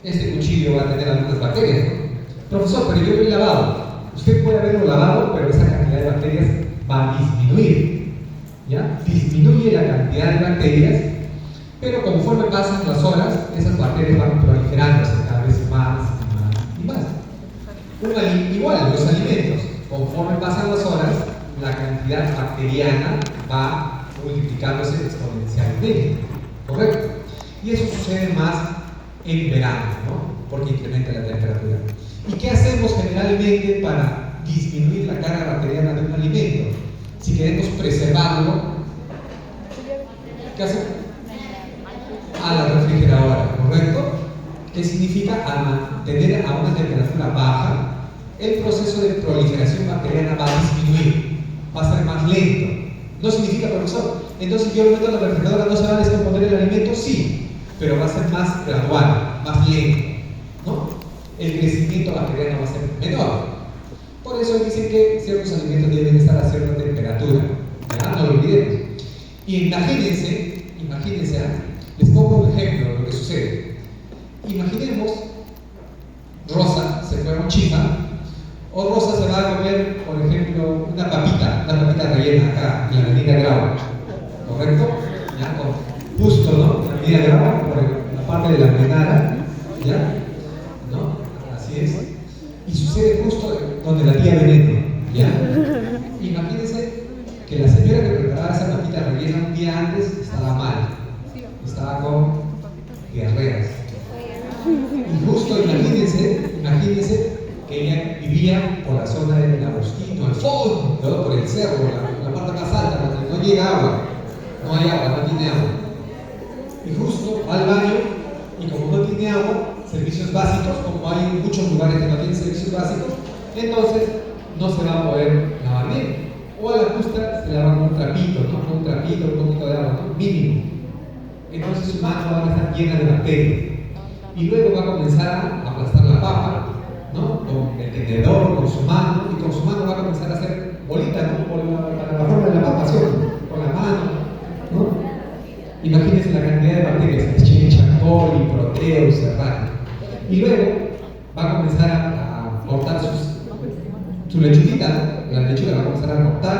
este cuchillo va a tener algunas bacterias, ¿no? Profesor, pero yo lo he lavado. Usted puede haberlo lavado, pero esa cantidad de bacterias va a disminuir, ¿ya? Disminuye la cantidad de bacterias, pero conforme pasan las horas, esas bacterias van proliferándose cada vez más y más. Igual, los alimentos, conforme pasan las horas, la cantidad bacteriana va multiplicándose exponencialmente, ¿correcto? Y eso sucede más en verano, ¿no? Porque incrementa la temperatura. ¿Y qué hacemos generalmente para disminuir la carga bacteriana de un alimento? Si queremos preservarlo, ¿qué hacemos? A la refrigeradora, ¿correcto? ¿Qué significa? Al mantener a una temperatura baja, el proceso de proliferación bacteriana va a disminuir, va a ser más lento. No significa, profesor, entonces yo lo meto en la refrigeradora, ¿no se va a descomponer el alimento? Sí, pero va a ser más gradual, más lento, ¿no? El crecimiento bacteriano va a ser menor. Por eso dicen que ciertos alimentos deben estar a cierta temperatura, ¿verdad? No lo olvidemos. Y imagínense, les pongo un ejemplo de lo que sucede. Imaginemos, Rosa se fue a Mochifa, o Rosa se va a comer, por ejemplo, una papita rellena acá en la avenida Grau, ¿correcto? ¿Ya? Justo, ¿no? En la avenida Grau, por la parte de la Menara, ¿ya? ¿No? Así es. Y sucede justo donde la tía Benito, ¿ya? Imagínense que la señora que preparaba esa papita rellena un día antes estaba mal, estaba con diarreas. Y justo imagínense que ella vivía por la zona del Agostino, al fondo, ¿no? Por el cerro, la parte más alta, donde no llega agua, no hay agua, no tiene agua. Y justo va al baño, y como no tiene agua, servicios básicos, como hay muchos lugares que no tienen servicios básicos, entonces no se va a poder lavar bien. O a la justa se lava con un trapito, ¿no? Con un trapito, un poquito de agua, ¿no? Mínimo. Entonces su mano va a estar llena de bacterias. Y luego va a comenzar a aplastar la papa, ¿no? Con el tenedor, con su mano, y con su mano va a comenzar a hacer bolitas, ¿no? Por la forma de la papa, ¿sí? Con la mano, ¿no? Imagínense la cantidad de bacterias, Escherichia coli, Proteus, Serratia. Y luego va a comenzar a cortar su lechuguita, ¿no? La lechuga va a comenzar a cortar,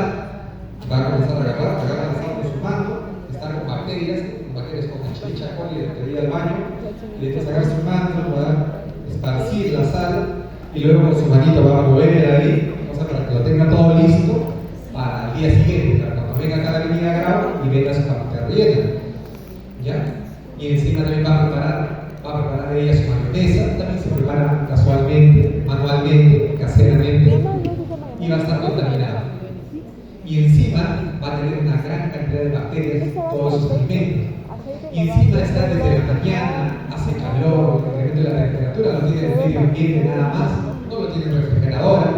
va a comenzar a agarrar con su mano, está con bacterias con Escherichia coli, de ir al baño, y después sacar su mano, va a esparcir la sal, y luego con su manito va a mover ahí, para que lo tenga todo listo para el día siguiente, para cuando venga cada avenida Grau y venga su papita rellena, ¿ya? Y encima también va a preparar ella su mayonesa, también se prepara casualmente, manualmente, caseramente, y va a estar contaminada. Y encima va a tener una gran cantidad de bacterias en todos sus alimentos. Y encima está desde la mañana, hace calor, incrementa la temperatura, no tiene el medio ambiente nada más, no lo tiene en refrigeradora,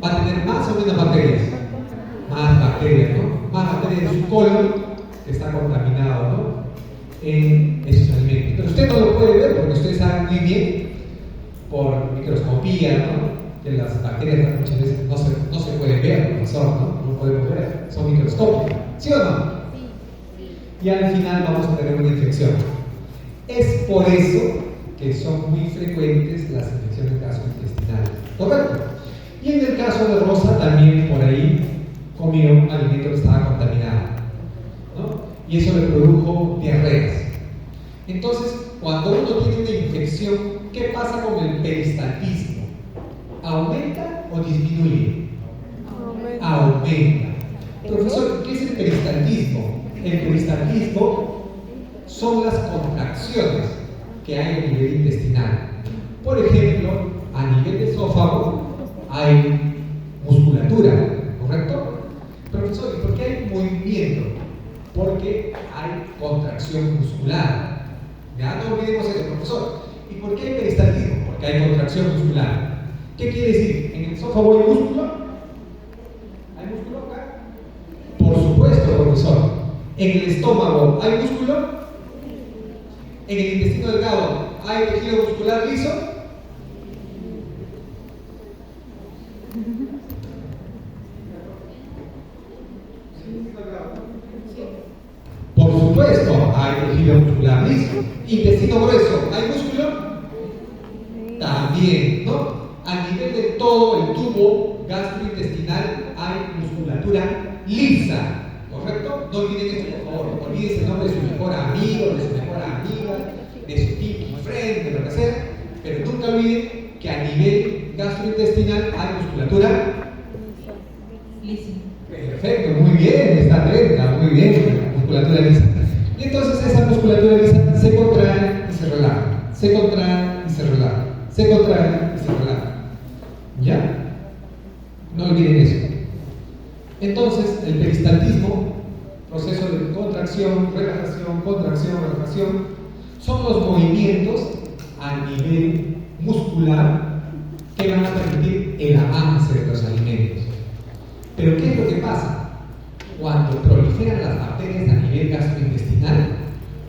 va a tener más o menos bacterias, ¿no? Más bacterias en su colon que está contaminado, ¿no? En esos alimentos. Pero usted no lo puede ver porque ustedes saben muy bien por microscopía, ¿no? Que las bacterias muchas veces no se pueden ver, profesor, ¿no? No podemos ver, son microscópicas, ¿sí o no? Y al final vamos a tener una infección. Es por eso que son muy frecuentes las infecciones gastrointestinales, ¿correcto? Y en el caso de Rosa también por ahí comió un alimento que estaba contaminado, ¿no? Y eso le produjo diarreas. Entonces, cuando uno tiene una infección, ¿qué pasa con el peristaltismo? ¿Aumenta o disminuye? Aumenta. Profesor, ¿qué es el peristaltismo? El peristaltismo son las contracciones que hay a nivel intestinal. Por ejemplo, a nivel de esófago hay musculatura, ¿correcto? Profesor, ¿y por qué hay movimiento? Porque hay contracción muscular. Ya no olvidemos eso, profesor. ¿Y por qué hay peristaltismo? Porque hay contracción muscular. ¿Qué quiere decir? ¿En el esófago hay músculo? ¿Hay músculo acá? Por supuesto, profesor. ¿En el estómago hay músculo? ¿En el intestino delgado hay tejido muscular liso? Por supuesto, hay tejido muscular liso. ¿Intestino grueso hay músculo? ¿no? A nivel de todo el tubo gastrointestinal hay musculatura lisa, ¿correcto? No olviden esto, por favor. Olvídense el nombre de su mejor amigo, de su mejor amiga, de su pinky friend, de lo que sea, pero nunca olviden que a nivel gastrointestinal hay musculatura lisa. Perfecto, muy bien, está atenta, muy bien, musculatura lisa. Y entonces esa musculatura lisa se contrae y se relaja, se contrae y se relaja, se contrae y se relaja. ¿Ya? No olviden eso. Entonces, el peristaltismo, proceso de contracción, relajación, son los movimientos a nivel muscular que van a permitir el avance de los alimentos. Pero ¿qué es lo que pasa? Cuando proliferan las bacterias a nivel gastrointestinal,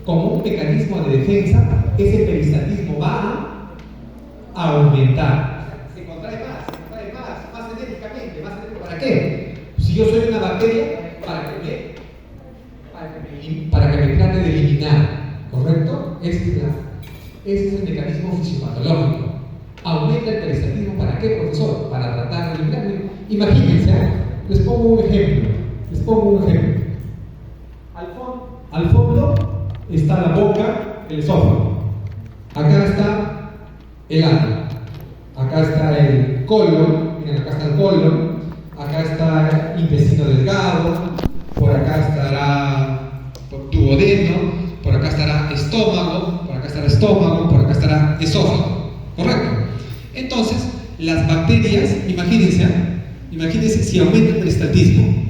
como un mecanismo de defensa, ese peristaltismo va a aumentar. Se contrae más enérgicamente, más enérgicamente. ¿Para qué? Si yo soy una bacteria, para que me trate de eliminar, ¿correcto? Ese es el mecanismo fisiopatológico. Aumenta el peristaltismo, ¿para qué, profesor? Para tratar de eliminarme. Imagínense, les pongo un ejemplo. Al fondo está la boca, el esófago. Acá está el ano. Acá está el colon. Miren, acá está el colon. Acá está el intestino delgado. Por acá estará duodeno. Por acá estará estómago. Por acá estará esófago. ¿Correcto? Entonces, las bacterias, imagínense si aumenta el peristaltismo.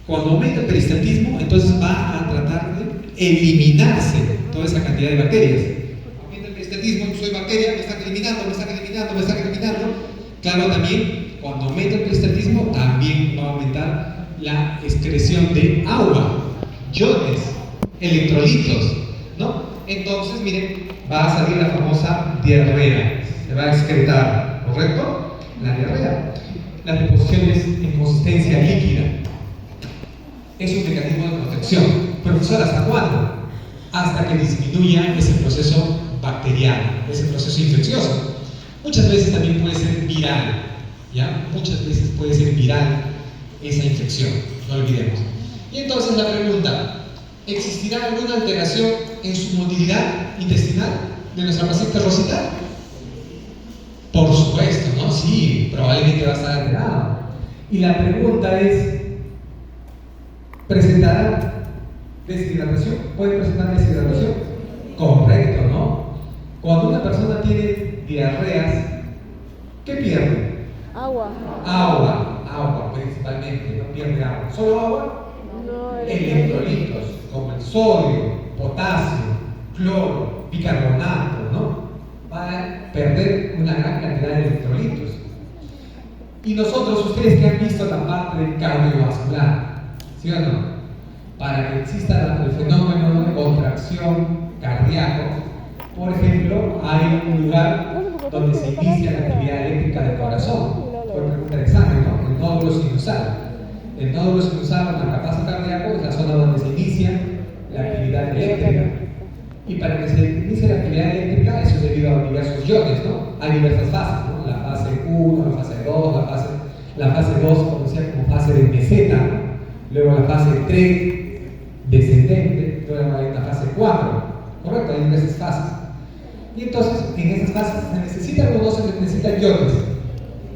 Cuando aumenta el peristaltismo, entonces va a tratar de eliminarse toda esa cantidad de bacterias. Aumenta el peristaltismo, yo soy bacteria, me están eliminando. Claro, también, cuando aumenta el peristaltismo, también va a aumentar la excreción de agua, iones, electrolitos, ¿no? Entonces, miren, va a salir la famosa diarrea, se va a excretar, ¿correcto? La diarrea. Las deposiciones en consistencia líquida es un mecanismo de protección. Profesor, ¿hasta cuándo? Hasta que disminuya ese proceso bacteriano, ese proceso infeccioso. Muchas veces también puede ser viral, ¿ya? Muchas veces puede ser viral esa infección, no olvidemos. Y entonces la pregunta, ¿existirá alguna alteración en su motilidad intestinal de nuestra paciente Rosita? Por supuesto, ¿no? Sí, probablemente va a estar alterado. Y la pregunta es, ¿presentará deshidratación? ¿Puede presentar deshidratación? Correcto, ¿no? Cuando una persona tiene diarreas, ¿qué pierde? Agua principalmente, no pierde agua. ¿Solo agua? No, Electrolitos, como el sodio, potasio, cloro, bicarbonato, ¿no? Va a perder una gran cantidad de electrolitos. Y nosotros, ustedes que han visto la parte cardiovascular, ¿sí o no? Para que exista el fenómeno de contracción cardíaco, por ejemplo, hay un lugar donde se inicia la actividad eléctrica del corazón. Por pregunta de examen, ¿no? El nódulo sinusal. El nódulo sinusal, el marcapaso cardíaco, es la zona donde se inicia la actividad eléctrica. Y para que se inicie la actividad eléctrica, eso es debido a diversos iones, ¿no? Hay diversas fases, ¿no? La fase 1, la fase 2, la fase 2 conocida como fase de meseta, ¿no? Luego la fase 3 descendente, luego hay una fase 4, ¿correcto? Hay diversas fases. Y entonces, en esas fases, ¿se necesitan o no se necesitan iones?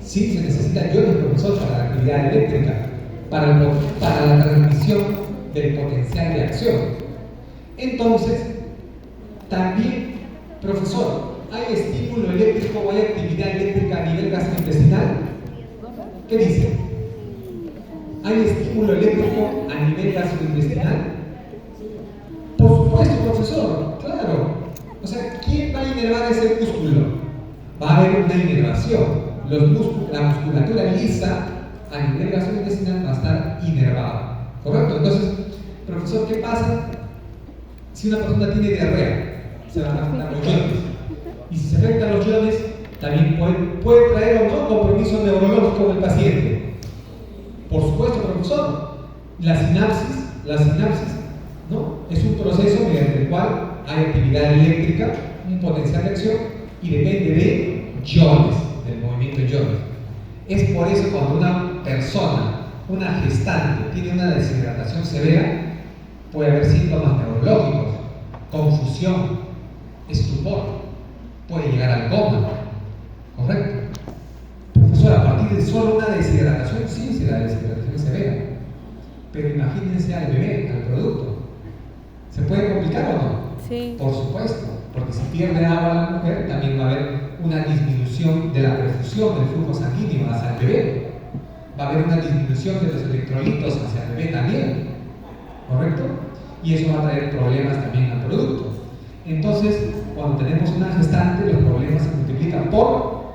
Sí, se necesitan iones, profesor, para la actividad eléctrica, para la transmisión del potencial de acción. Entonces, también, profesor, ¿hay estímulo eléctrico o hay actividad eléctrica a nivel gastrointestinal? ¿Qué dice? ¿Hay estímulo eléctrico a nivel gastrointestinal? Por supuesto, profesor, claro. O sea, ¿quién va a inervar ese músculo? Va a haber una inervación. La musculatura lisa a nivel gastrointestinal va a estar inervada. ¿Correcto? Entonces, profesor, ¿qué pasa si una persona tiene diarrea? Se van a afectar los iones. Y si se afectan los iones, también puede traer o no compromiso neurológico del paciente. Por supuesto, profesor. La sinapsis, ¿no? Es un proceso mediante el cual hay actividad eléctrica, un potencial de acción, y depende de iones, del movimiento de iones. Es por eso cuando una persona, una gestante, tiene una deshidratación severa, puede haber síntomas neurológicos, confusión, estupor, puede llegar al coma, ¿correcto? Profesor, a partir de solo una deshidratación, sí, si la deshidratación es severa, pero imagínense al bebé, al producto. ¿Se puede complicar o no? Sí. Por supuesto, porque si pierde agua la mujer, también va a haber una disminución de la perfusión del flujo sanguíneo hacia el bebé. Va a haber una disminución de los electrolitos hacia el bebé también, ¿correcto? Y eso va a traer problemas también al producto. Entonces, cuando tenemos una gestante, los problemas se multiplican por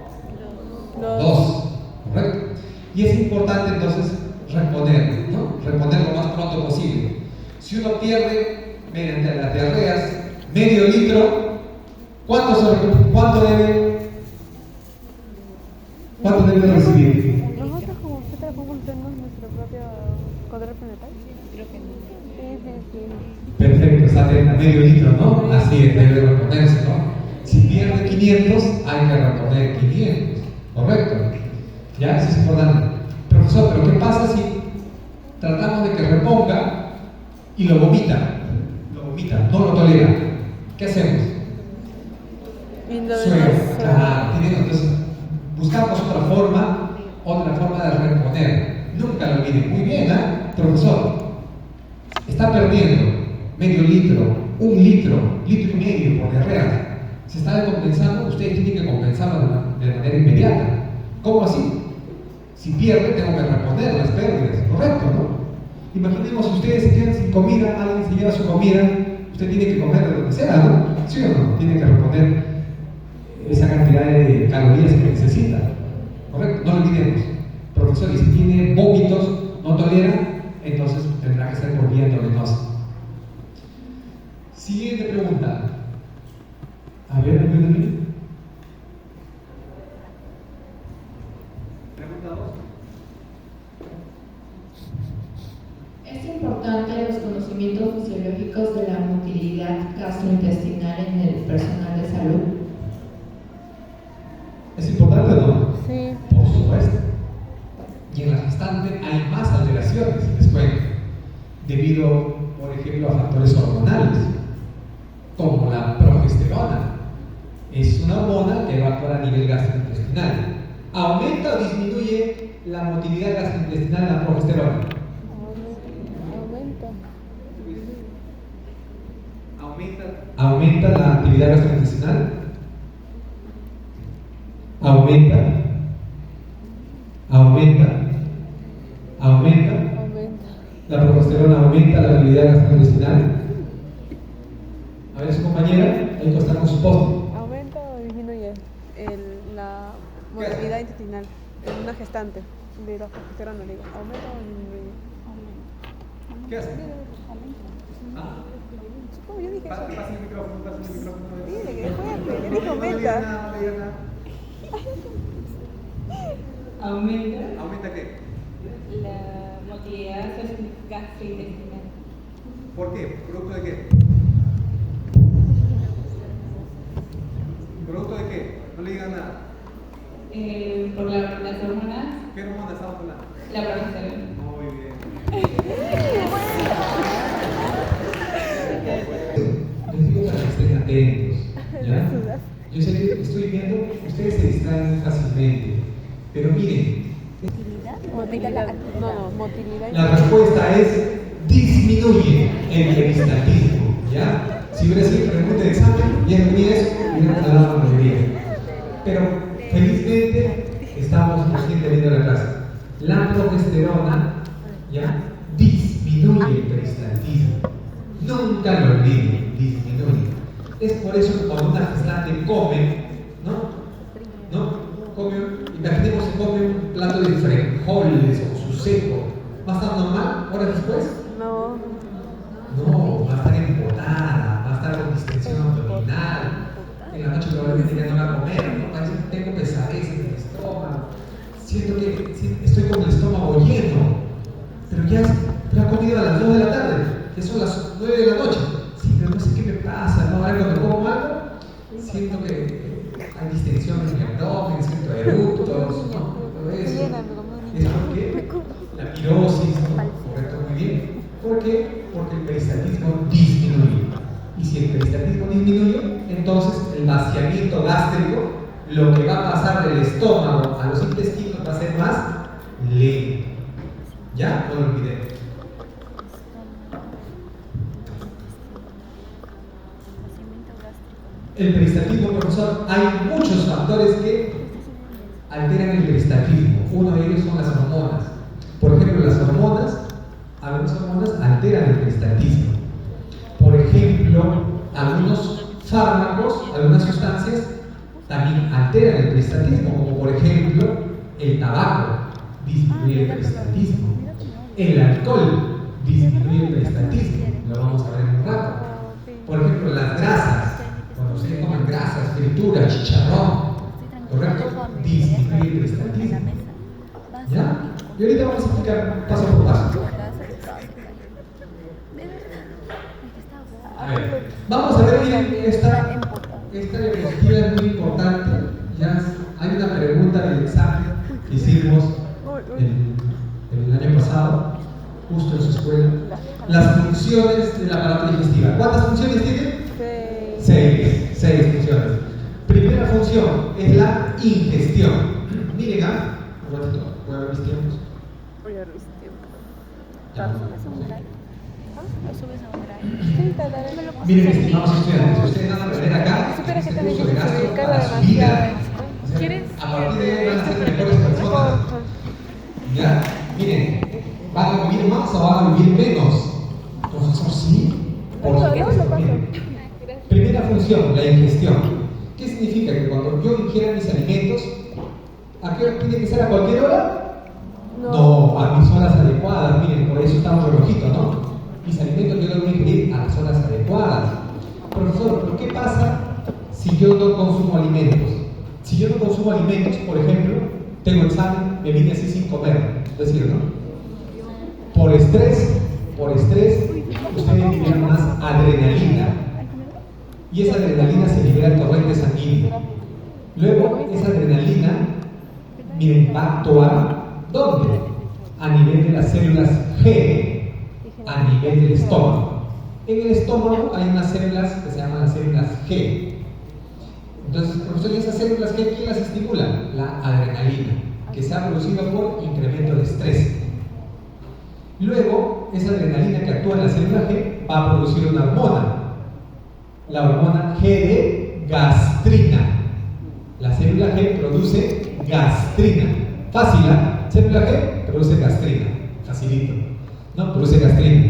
2, ¿correcto? Y es importante entonces reponer, ¿no? Reponer lo más pronto posible. Si uno pierde mediante las diarreas medio litro, ¿cuánto debe recibir? ¿Nosotros como obstetra podemos hacernos nuestro propio control prenatal? Creo que no. Sí. Perfecto, está a medio litro, ¿no? Así es, debe reponerse, ¿no? Si pierde 500, hay que reponer 500, ¿correcto? ¿Ya? Eso es importante. Profesor, ¿pero qué pasa si tratamos de que reponga y lo vomita? No lo tolera. ¿Qué hacemos? Suero. Entonces, buscamos otra forma de reponer. Nunca lo olviden. Muy bien, ¿eh? Profesor, está perdiendo medio litro, 1 litro, litro y medio por diarrea. Se está descompensando, ustedes tienen que compensarlo de manera inmediata. ¿Cómo así? Si pierde, tengo que reponer las pérdidas, ¿correcto, no? Imaginemos si ustedes se quedan sin comida, alguien se lleva su comida, usted tiene que comer de donde sea, ¿no? ¿Sí o no? Tiene que reponer esa cantidad de calorías que necesita, ¿correcto? No lo olvidemos. Profesor, y si tiene vómitos, no tolera, entonces tendrá que ser por vía endovenosa. Siguiente pregunta. A ver, ayúdenme. Pregunta 2. ¿Es importante los conocimientos fisiológicos de la motilidad gastrointestinal en el personal de salud? ¿Es importante o no? Sí. Por supuesto. Y en la gestante hay más alteraciones, les cuento, debido, por ejemplo, a factores hormonales, como la progesterona. Es una hormona que va a actuar a nivel gastrointestinal. ¿Aumenta o disminuye la motilidad gastrointestinal la progesterona? ¿Aumenta la actividad gastrointestinal? ¿Aumenta? ¿La progesterona aumenta la actividad gastrointestinal? A ver, su compañera, ahí está con su post. ¿Aumenta o disminuye la motilidad intestinal en una gestante de la progesterona? Digo, ¿aumenta o disminuye? ¿Qué hace? ¿Cómo? Yo dije eso. Pasa el micrófono. Dile que juegue, yo dije aumenta. ¿Aumenta qué? La motilidad gastrointestinal. ¿Por qué? ¿Producto de qué? ¿Producto de qué? No le digan nada. Por las hormonas. ¿Qué hormona estamos hablando? La progesterona. Muy bien. Les digo para que estén atentos, ¿ya? Yo sé que estoy viendo, ustedes se distraen fácilmente, pero miren, Motilidad. No, motilidad. la respuesta es disminuye el peristaltismo, ¿ya? Si hubiera sido pregunta de examen, ya no hubiera eso, hubiera dado la mayoría. Pero felizmente estamos recién teniendo la clase. La progesterona, ¿ya? Disminuye el peristaltismo. Nunca lo olviden, disminuye. Es por eso que cuando una gestante come, imaginemos que come un plato de frijoles o su seco, ¿va a estar normal horas después? No. No, va a estar empotada, va a estar con distensión abdominal. En la noche probablemente ya no va a comer, ¿no? Parece que tengo pesadez en el estómago. Siento que estoy con el estómago lleno, pero ya ha comido a las 2 de la tarde, que son las 9 de la noche. Sí, pero no sé qué me pasa, ¿no? Ahora cuando como algo, siento que hay distensión en el abdomen, cierto, eructos, ¿no? Todo eso. ¿Es por qué? La pirosis, ¿no? Correcto, muy bien. ¿Por qué? Porque el peristaltismo disminuye. Y si el peristaltismo disminuye, entonces el vaciamiento gástrico, lo que va a pasar del estómago a los intestinos va a ser más lento. ¿Ya? No lo olvidé. El peristaltismo, profesor, hay muchos factores que alteran el peristaltismo. Uno de ellos son las hormonas. Por ejemplo, algunas hormonas alteran el peristaltismo. Por ejemplo, algunos fármacos, algunas sustancias también alteran el peristaltismo, como por ejemplo el tabaco disminuye el peristaltismo, el alcohol disminuye el peristaltismo, lo vamos a ver en un rato. Por ejemplo, las grasas, cuando ustedes comen grasas, frituras, chicharrón, ¿correcto? Disminuye el peristaltismo. ¿Ya? Y ahorita vamos a explicar paso por paso. A ver, vamos a ver bien esta diapositiva es muy importante. Ya hay una pregunta del examen que hicimos el año pasado, justo en su escuela. Las funciones del aparato digestivo. ¿Cuántas funciones tiene? 6 funciones. Primera función es la ingestión. Miren, un ratito, voy a ver mis tiempos. Miren, estimados estudiantes, ustedes van a aprender acá en este curso de gastro para su vida. O sea, a partir de hoy van a ser mejores personas. ¿Ya? Miren, ¿van a vivir más o van a vivir menos? Profesor, sí. Por supuesto. Miren. Primera función, la ingestión. ¿Qué significa? Que cuando yo ingiera mis alimentos, ¿a qué hora tiene que ser? ¿A cualquier hora? No, a mis horas adecuadas. Miren, por eso estamos relojito, ¿no? Mis alimentos yo debo ingerir a las horas adecuadas. Profesor, ¿pero qué pasa si yo no consumo alimentos? Si yo no consumo alimentos, por ejemplo, tengo examen, me vine así sin comer, es decir, ¿no? Por estrés, ustedes liberan más adrenalina. Y esa adrenalina se libera al torrente sanguíneo. Luego, esa adrenalina, miren, va a actuar, ¿dónde? A nivel de las células G, a nivel del estómago. En el estómago hay unas células que se llaman las células G. Entonces, profesor, ¿y esas células G quién las estimula? La adrenalina, que se ha producido por incremento de estrés. Luego, esa adrenalina que actúa en la célula G va a producir una hormona, la hormona G de gastrina. La célula G produce gastrina. Fácil, ¿eh? Célula G produce gastrina. Facilito, ¿no? Produce gastrina.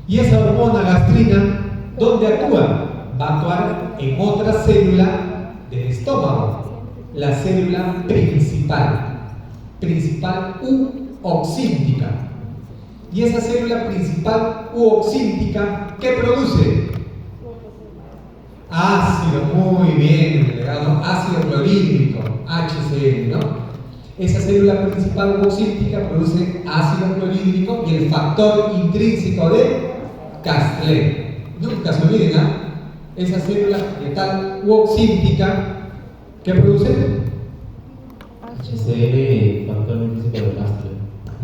Y esa hormona gastrina, ¿dónde actúa? Va a actuar en otra célula del estómago, la célula principal U oxíntica. Y esa célula principal U oxíntica, ¿qué produce? Ácido, muy bien, delegado, ácido clorhídrico, HCl, ¿no? Esa célula principal U oxíntica produce ácido clorhídrico y el factor intrínseco de Kastler. Nunca se olviden, ¿ah? Esa célula letal U oxíntica, ¿qué produce? HCl, factor intrínseco de Kastler.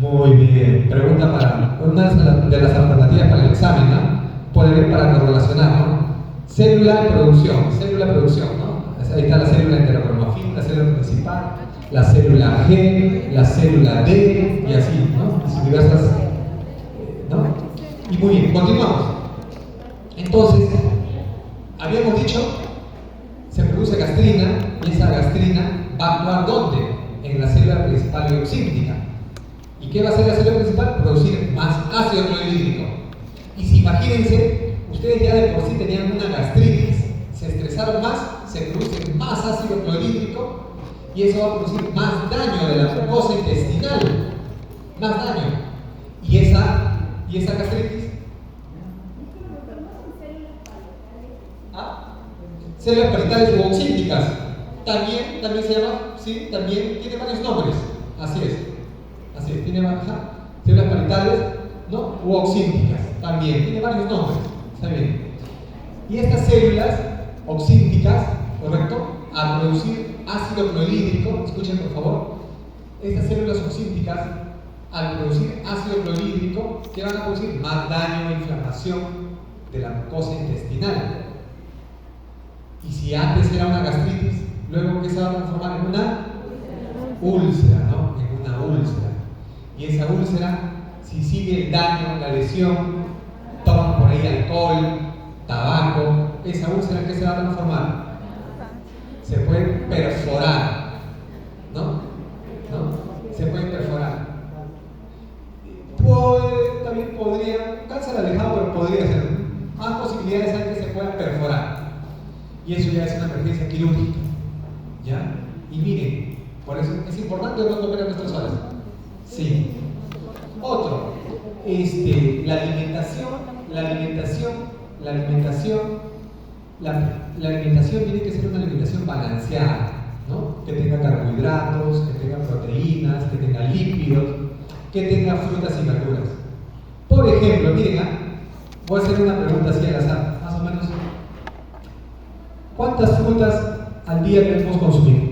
Muy bien, pregunta para una de las alternativas para el examen, ¿no? Puede ver para correlacionar, ¿no? Célula producción, ¿no? Ahí está la célula enterocromafil, la célula principal, la célula G, la célula D y así, ¿no? Y sus diversas, ¿no? Y muy bien, continuamos. Entonces, habíamos dicho, se produce gastrina y esa gastrina va a actuar ¿dónde? En la célula principal oxíntica. ¿Y qué va a hacer la célula principal? Producir más ácido clorhídrico. Y si imagínense, ustedes ya de por sí tenían una gastritis, se estresaron más, se produce más ácido clorhídrico y eso va a producir más daño de la mucosa intestinal, más daño. Y esa gastritis, células parietales u oxínticas, también se llama, sí, también tiene varios nombres, así es, tiene varias células parietales, ¿no? U oxínticas, también tiene varios nombres, está bien. Y estas células oxínticas, ¿correcto? a producir ácido clorhídrico. Escuchen por favor, estas células oxípticas, al producir ácido clorhídrico, ¿qué van a producir? Más daño e inflamación de la mucosa intestinal. Y si antes era una gastritis, luego ¿qué se va a transformar? En una úlcera, ¿no? En una úlcera. Y esa úlcera, si sigue el daño, la lesión, toman por ahí alcohol, tabaco, esa úlcera, ¿qué se va a transformar? Se puede perforar, ¿no? Se puede perforar. También podría, cáncer alejado, pero podría ser. Más posibilidades hay que se pueda perforar. Y eso ya es una emergencia quirúrgica. ¿Ya? Y miren, por eso es importante no comer a nuestras horas. Sí. Otro, la alimentación tiene que ser una alimentación balanceada, ¿no? Que tenga carbohidratos, que tenga proteínas, que tenga lípidos, que tenga frutas y verduras. Por ejemplo, miren, voy a hacer una pregunta así al azar, más o menos. ¿Cuántas frutas al día debemos consumir?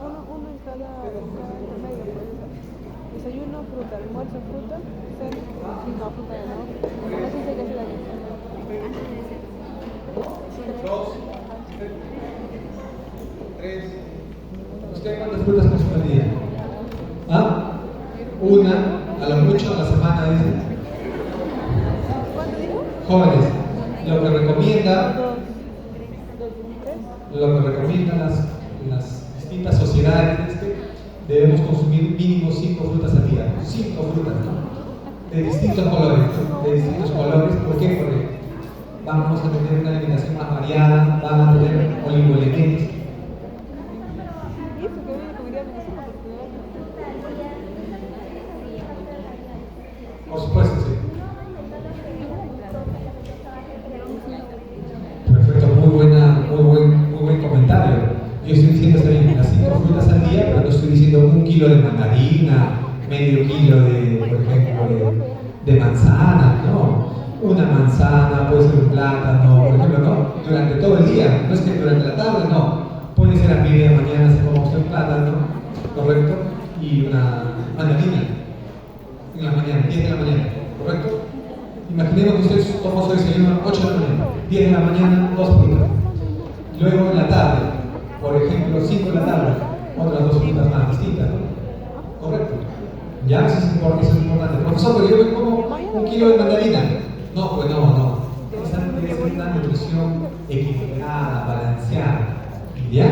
Uno en cada medio, desayuno, fruta, almuerzo, fruta, cena, no, fruta no. No sé si hay que hacer la lista. Dos, tres. ¿Usted cuántas frutas consume al día? ¿Ah? Una, a lo mucho a la semana, dice. ¿Cuánto dijo? Jóvenes, lo que recomiendan las distintas sociedades es que debemos consumir mínimo 5 frutas al día. 5 frutas, ¿no? De distintos colores, ¿no? De distintos colores. ¿Por qué? Porque vamos a tener una alimentación más variada, van a tener oligoelementos. ¿Y eso que viene con idea medicina? Por supuesto, sí. Perfecto, muy buen comentario. Yo estoy diciendo las 5 frutas al día, pero no estoy diciendo 1 kilo de mandarina, medio kilo por ejemplo, de manzana, no. Una manzana, puede ser un plátano, por ejemplo, no. Durante todo el día, no es que durante la tarde, no. Puede ser a media mañana se coma usted un plátano, correcto, y una mandarina. En la mañana, 10 de la mañana, ¿correcto? Imaginemos que usted toma su desayuno a 8 de la mañana, 10 de la mañana, 2 frutas. Luego en la tarde, por ejemplo, 5 de la tarde, otras 2 frutas más distintas, ¿no? ¿Correcto? Ya, eso es importante. Profesor, pero yo me como 1 kilo de mandarina. No, pues no. Esa debe ser una nutrición equilibrada, balanceada. ¿Ya?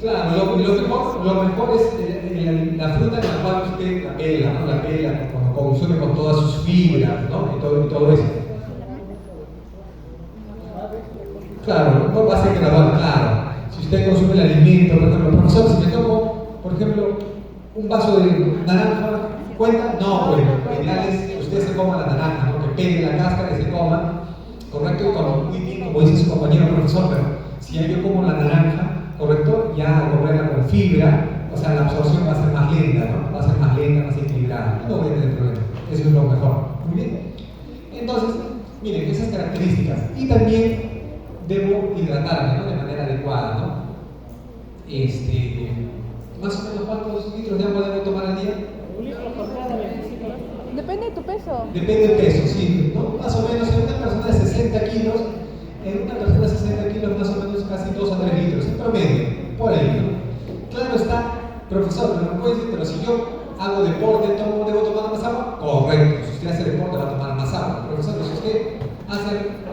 Claro, lo mejor es la fruta en la cual usted la pela, ¿no? La pela, consume con todas sus fibras, ¿no? Y todo eso. Claro, no va a ser gradual, claro. Si usted consume el alimento, por ejemplo, profesor, si me tomo, por ejemplo, un vaso de naranja, ¿cuenta? No, pues lo ideal es que usted se coma la naranja, ¿no? Que pegue la cáscara y se coma, correcto, y como muy bien, como dice su compañero profesor, pero si yo como la naranja, correcto, ya al comerla con fibra, o sea, la absorción va a ser más lenta, ¿no? Va a ser más lenta, más equilibrada. No voy a tener problema. Eso es lo mejor. Muy bien. Entonces, miren, esas características. Y también debo hidratarme, ¿no? De manera adecuada, ¿no? Más o menos ¿cuántos litros de agua debo tomar al día? Depende de tu peso. Depende del peso, sí, ¿no? Más o menos en una persona de 60 kilos, más o menos casi 2 a 3 litros, en promedio, por ahí, ¿no? Claro está, profesor, pero me puede decir, pero si yo hago deporte, ¿debo tomar más agua? Correcto, si usted hace deporte va a tomar más agua. Profesor, si usted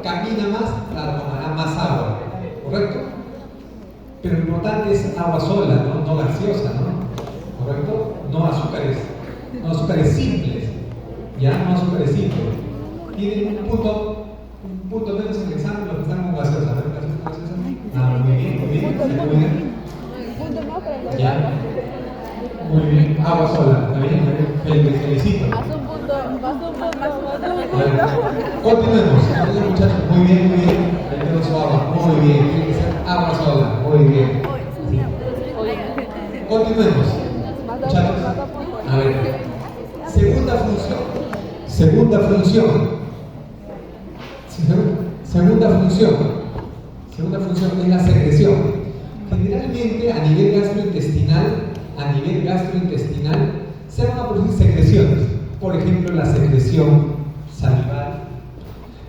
camina más, claro, tomará más agua, ¿correcto? Pero lo importante es agua sola, no gaseosa, ¿no? ¿Correcto? No azúcares simples, ¿ya? No azúcares simples. Tienen un punto menos en el examen los que están con gaseosa, ¿verdad? Muy bien. Punto no, pero Ya. Muy bien, agua sola, ¿está bien? Felicito. Haz un punto. Continuemos, muchachos, muy bien. Ahí quedó su agua, muy bien. Tiene que ser agua sola, muy bien. Continuemos. Muchachos, a ver. Segunda función. Segunda función es la secreción. Generalmente a nivel gastrointestinal se van a producir secreciones. Por ejemplo, la secreción salival,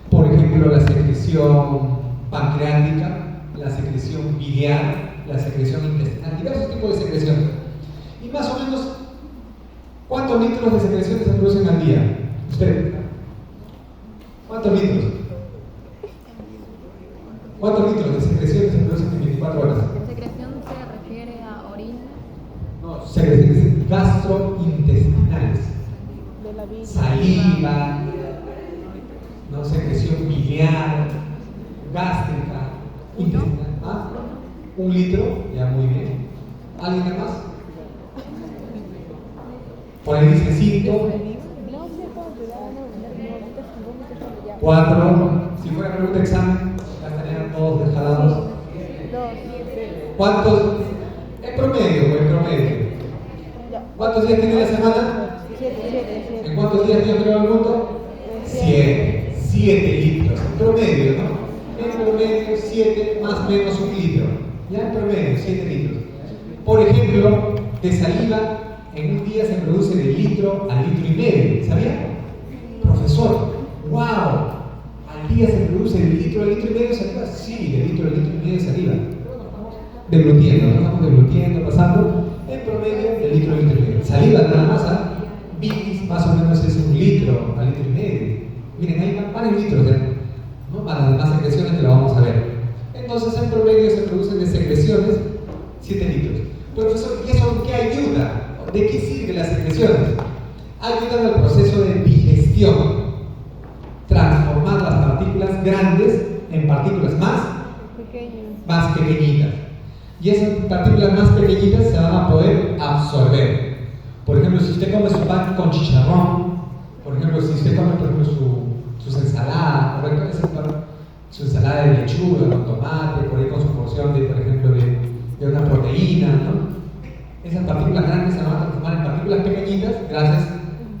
por ejemplo, la secreción pancreática, la secreción biliar, la secreción intestinal, diversos tipos de secreciones. Y más o menos, ¿cuántos litros de secreciones se producen al día? Usted. ¿Cuántos litros? ¿Cuántos litros de secreciones se producen en 24 horas? ¿Secreción se refiere a orina? No, secreciones gastrointestinales. De la vida. Saliva, ¿no? Secreción biliar, gástrica, intestinal. ¿Ah? 1 litro, ya muy bien. ¿Alguien más? Por ahí dice 5. No sé cuánto te da, no, 4. Si fuera pregunta de examen, ya estarían todos desjalados. 2. ¿Cuántos? En promedio. ¿Cuántos días tiene la semana? 7. ¿En cuántos días Dios creó el mundo? 7 litros. En promedio, ¿no? En promedio, 7 más o menos 1 litro. Ya en promedio, 7 litros. Por ejemplo, de saliva, en un día se produce de litro a litro y medio. ¿Sabía? Profesor, ¡wow! Al día se produce de litro a litro y medio de saliva. Sí, de litro a litro y medio de saliva. Deglutiendo, ¿no? Estamos deglutiendo, pasando. En promedio, de litro a litro y medio. Saliva nada más, ¿ah? Bilis más o menos es 1 litro a litro y medio. Miren, hay varios litros, ¿no? Para las demás secreciones que lo vamos a ver. Entonces, en promedio se producen de secreciones 7 litros. Profesor, ¿y eso en qué ayuda? ¿De qué sirven las secreciones? Ayudan al proceso de digestión, transformar las partículas grandes en partículas más pequeñitas. Y esas partículas más pequeñitas se van a poder absorber. Por ejemplo, si usted come su pan con chicharrón, por ejemplo, si usted come sus ensaladas, ¿correcto? Su ensalada de lechuga, con tomate, por ahí con su porción de, por ejemplo, de una proteína, ¿no? Esas partículas grandes se van a transformar en partículas pequeñitas gracias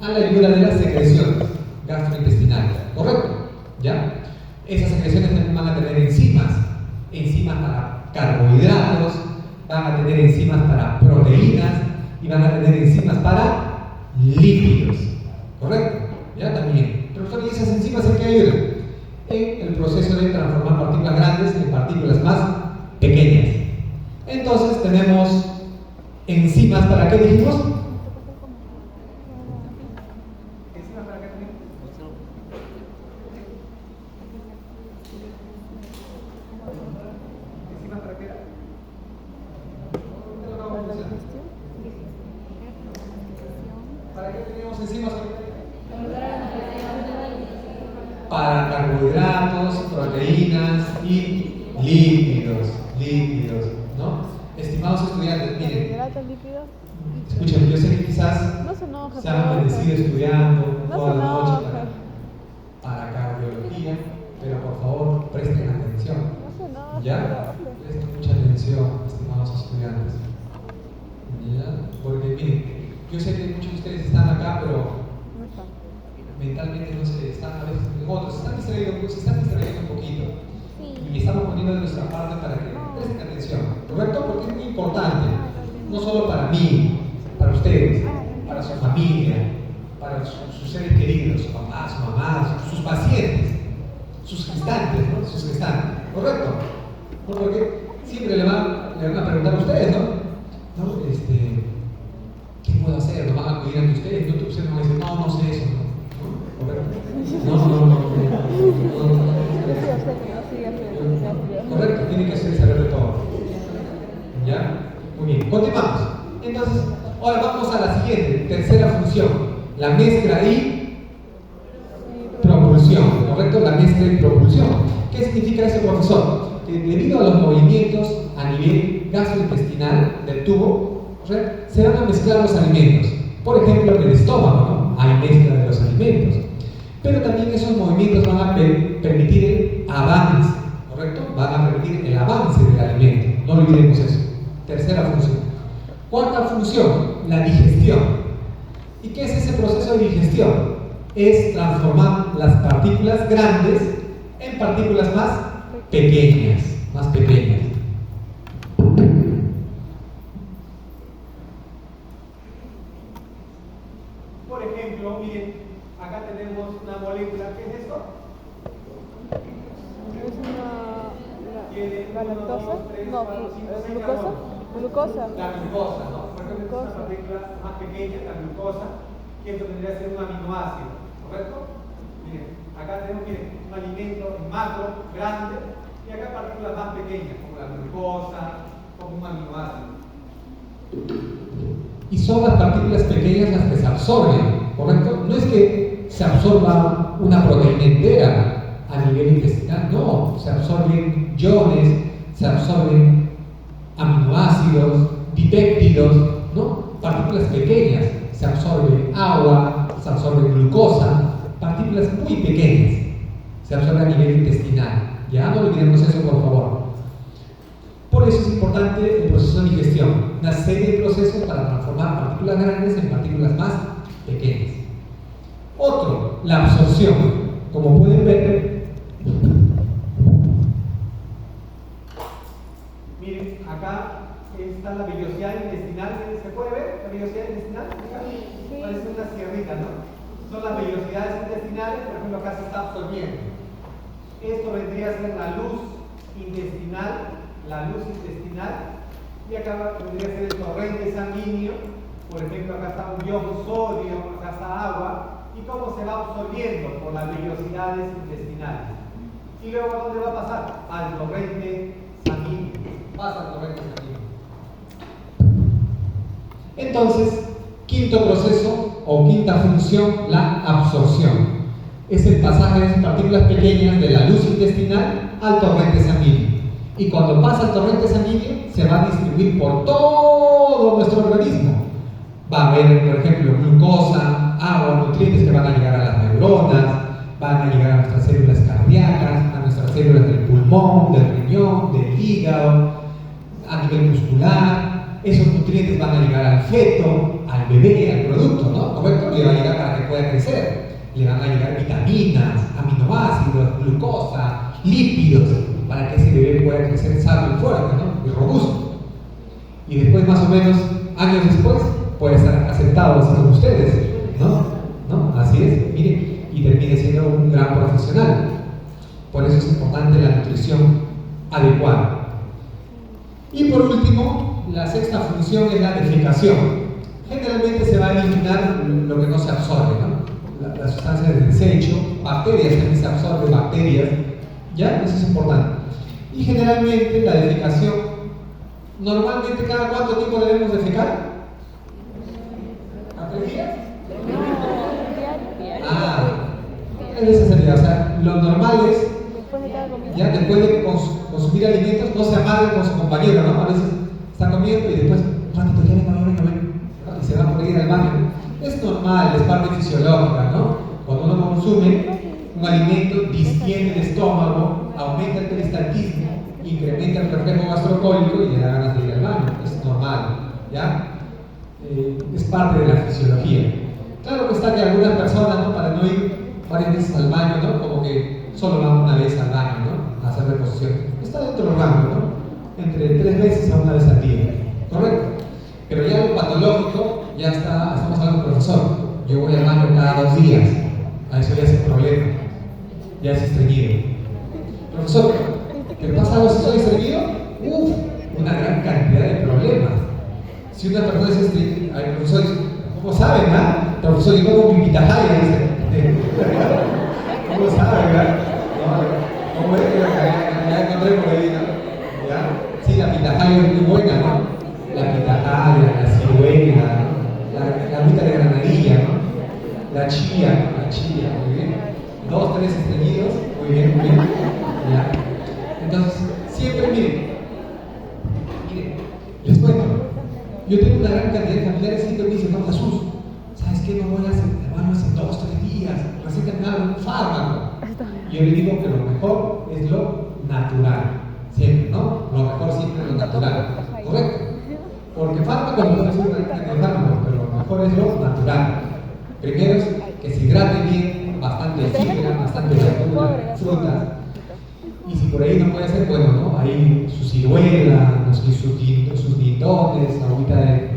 a la ayuda de las secreciones gastrointestinales, ¿correcto? ¿Ya? Esas secreciones también van a tener enzimas para carbohidratos, van a tener enzimas para proteínas y van a tener enzimas para lípidos, ¿correcto? ¿Ya? También. Profesor, ¿y esas enzimas en qué ayudan? En el proceso de transformar partículas grandes en partículas más pequeñas. Entonces tenemos enzimas, ¿para qué dijimos? ¿Enzimas para qué tenemos? ¿Enzimas para qué? ¿Para qué tenemos enzimas? Para carbohidratos, proteínas y lípidos, ¿no? Estimados estudiantes, miren, escuchen, yo sé que quizás se han bendecido estudiando toda la noche para cardiología, pero por favor presten atención. ¿Ya? Presten mucha atención, estimados estudiantes. ¿Ya? Porque miren, yo sé que muchos de ustedes están acá, pero mentalmente no se están, a veces otros se están distrayendo un poquito. Y estamos poniendo de nuestra parte para que presten atención, ¿correcto? Porque es muy importante, no solo para mí, para ustedes, para su familia, para sus seres queridos, su papá, su mamá, sus pacientes, sus gestantes, ¿no? Sus gestantes, ¿correcto? ¿No? Porque siempre le van a preguntar a ustedes, ¿no? ¿Qué puedo hacer? ¿No van a acudir ante ustedes? ¿No? Ustedes no van a decir, no sé eso, ¿no? ¿Correcto? Correcto, tiene que hacer saber de todo. ¿Ya? Muy bien, continuamos. Entonces, ahora vamos a la siguiente, tercera función, la mezcla y propulsión, ¿correcto? La mezcla y propulsión. ¿Qué significa eso, profesor? Que debido a los movimientos a nivel gastrointestinal del tubo, se van a mezclar los alimentos. Por ejemplo, en el estómago, ¿no? Hay mezcla de los alimentos. Pero también esos movimientos van a permitir el avance, ¿correcto? Van a permitir el avance del alimento. No olvidemos eso. Tercera función. Cuarta función, la digestión. ¿Y qué es ese proceso de digestión? Es transformar las partículas grandes en partículas más pequeñas, Por ejemplo, miren, acá tenemos una molécula, ¿qué es esto? Es la lactosa, no, glucosa. Glucosa. La glucosa, ¿no? Por ejemplo, es una partícula más pequeña, la glucosa, que esto tendría que ser un aminoácido, ¿correcto? Miren, acá tenemos, miren, un alimento macro, grande, y acá partículas más pequeñas, como la glucosa, como un aminoácido. Y son las partículas pequeñas las que se absorben, ¿correcto? No es que se absorba una proteína entera a nivel intestinal, no, se absorben iones, se absorben aminoácidos, dipéptidos, ¿no? Partículas pequeñas, se absorbe agua, se absorbe glucosa, partículas muy pequeñas, se absorbe a nivel intestinal. Ya no olvidemos eso, por favor. Por eso es importante el proceso de digestión, una serie de procesos para transformar partículas grandes en partículas más pequeñas. Otro, la absorción. Como pueden ver, miren, acá está la vellosidad intestinal. ¿Se puede ver la vellosidad intestinal? Sí. Parece una sierrita, ¿no? Son las vellosidades intestinales, por ejemplo, acá se está absorbiendo. Esto vendría a ser la luz intestinal, y acá vendría a ser el torrente sanguíneo. Por ejemplo, acá está un ion sodio, acá está agua, y cómo se va absorbiendo por las vellosidades intestinales. Y luego, ¿a dónde va a pasar? Al torrente sanguíneo. Pasa al torrente sanguíneo. Entonces, quinto proceso o quinta función, la absorción. Es el pasaje de partículas pequeñas de la luz intestinal al torrente sanguíneo. Y cuando pasa al torrente sanguíneo, se va a distribuir por todo nuestro organismo. Va a haber, por ejemplo, glucosa, agua, nutrientes que van a llegar a las neuronas, van a llegar a nuestras células cardíacas, a nuestras células del pulmón, del riñón, del hígado, a nivel muscular. Esos nutrientes van a llegar al feto, al bebé, al producto, ¿no? ¿Correcto? Le va a llegar para que pueda crecer. Le van a llegar vitaminas, aminoácidos, glucosa, lípidos, para que ese bebé pueda crecer sano y fuerte, ¿no? Y robusto. Y después, más o menos, años después, puede estar aceptado así como ustedes, ¿no? Así es, miren, y termine siendo un gran profesional. Por eso es importante la nutrición adecuada. Y por último, la sexta función es la defecación. Generalmente se va a eliminar lo que no se absorbe, ¿no? Las sustancias de desecho, bacterias también se absorben, bacterias, ¿ya? Eso es importante. Y generalmente la defecación, normalmente cada cuánto tiempo debemos defecar? ¿A 3 días? Es necesario, o sea, lo normal es, ya después de consumir alimentos, no se amarren con su compañero, ¿no? A veces está comiendo y después, ratito, ya venga, ¿no? Y se va por ir al baño. Es normal, es parte fisiológica, ¿no? Cuando uno consume un alimento, distiende el estómago, aumenta el peristaltismo, incrementa el reflejo gastrocólico y le da ganas de ir al baño. Es normal, ¿ya? Es parte de la fisiología. Claro que está que algunas personas, ¿no? Para no ir varias veces al baño, ¿no? Como que solo van una vez al baño, ¿no? A hacer reposición. Está dentro del rango, ¿no? Entre 3 veces a 1 vez al día. ¿Correcto? Pero ya lo patológico, ya está, estamos hablando del profesor. Yo voy al baño cada 2 días. A eso ya es un problema. Ya es estreñido. Profesor, ¿te pasa algo si soy estreñido? Una gran cantidad de problemas. Si una persona es estreñida, el profesor dice, ¿cómo saben, ah? Profesor, yo como mi pitahaya, dice. ¿Cómo saben, verdad? No, ¿cómo es que la encontré por ahí, no? ¿Ya? Sí, la pitahaya es muy buena, ¿no? La pitahaya, la ciruela, ¿no? La agüita de granadilla, ¿no? La chía, muy bien. 2, 3 estreñidos, muy bien. ¿Ya? Entonces, siempre miren, les cuento. Yo tengo una gran cantidad de familiares que siempre me dicen, no, Jesús, ¿sabes qué? No voy a hacer hace 2, 3 días, recién terminaron un fármaco. Yo le digo que lo mejor es lo natural, siempre, ¿no? Lo mejor siempre es lo natural, ¿correcto? Porque fármacos mejor es lo natural. Primero es que se hidrate bien, bastante fibra, bastante verdura, frutas. Y si por ahí no puede ser, bueno, ¿no? Ahí su ciruela, no sé, sus guindones, agüita de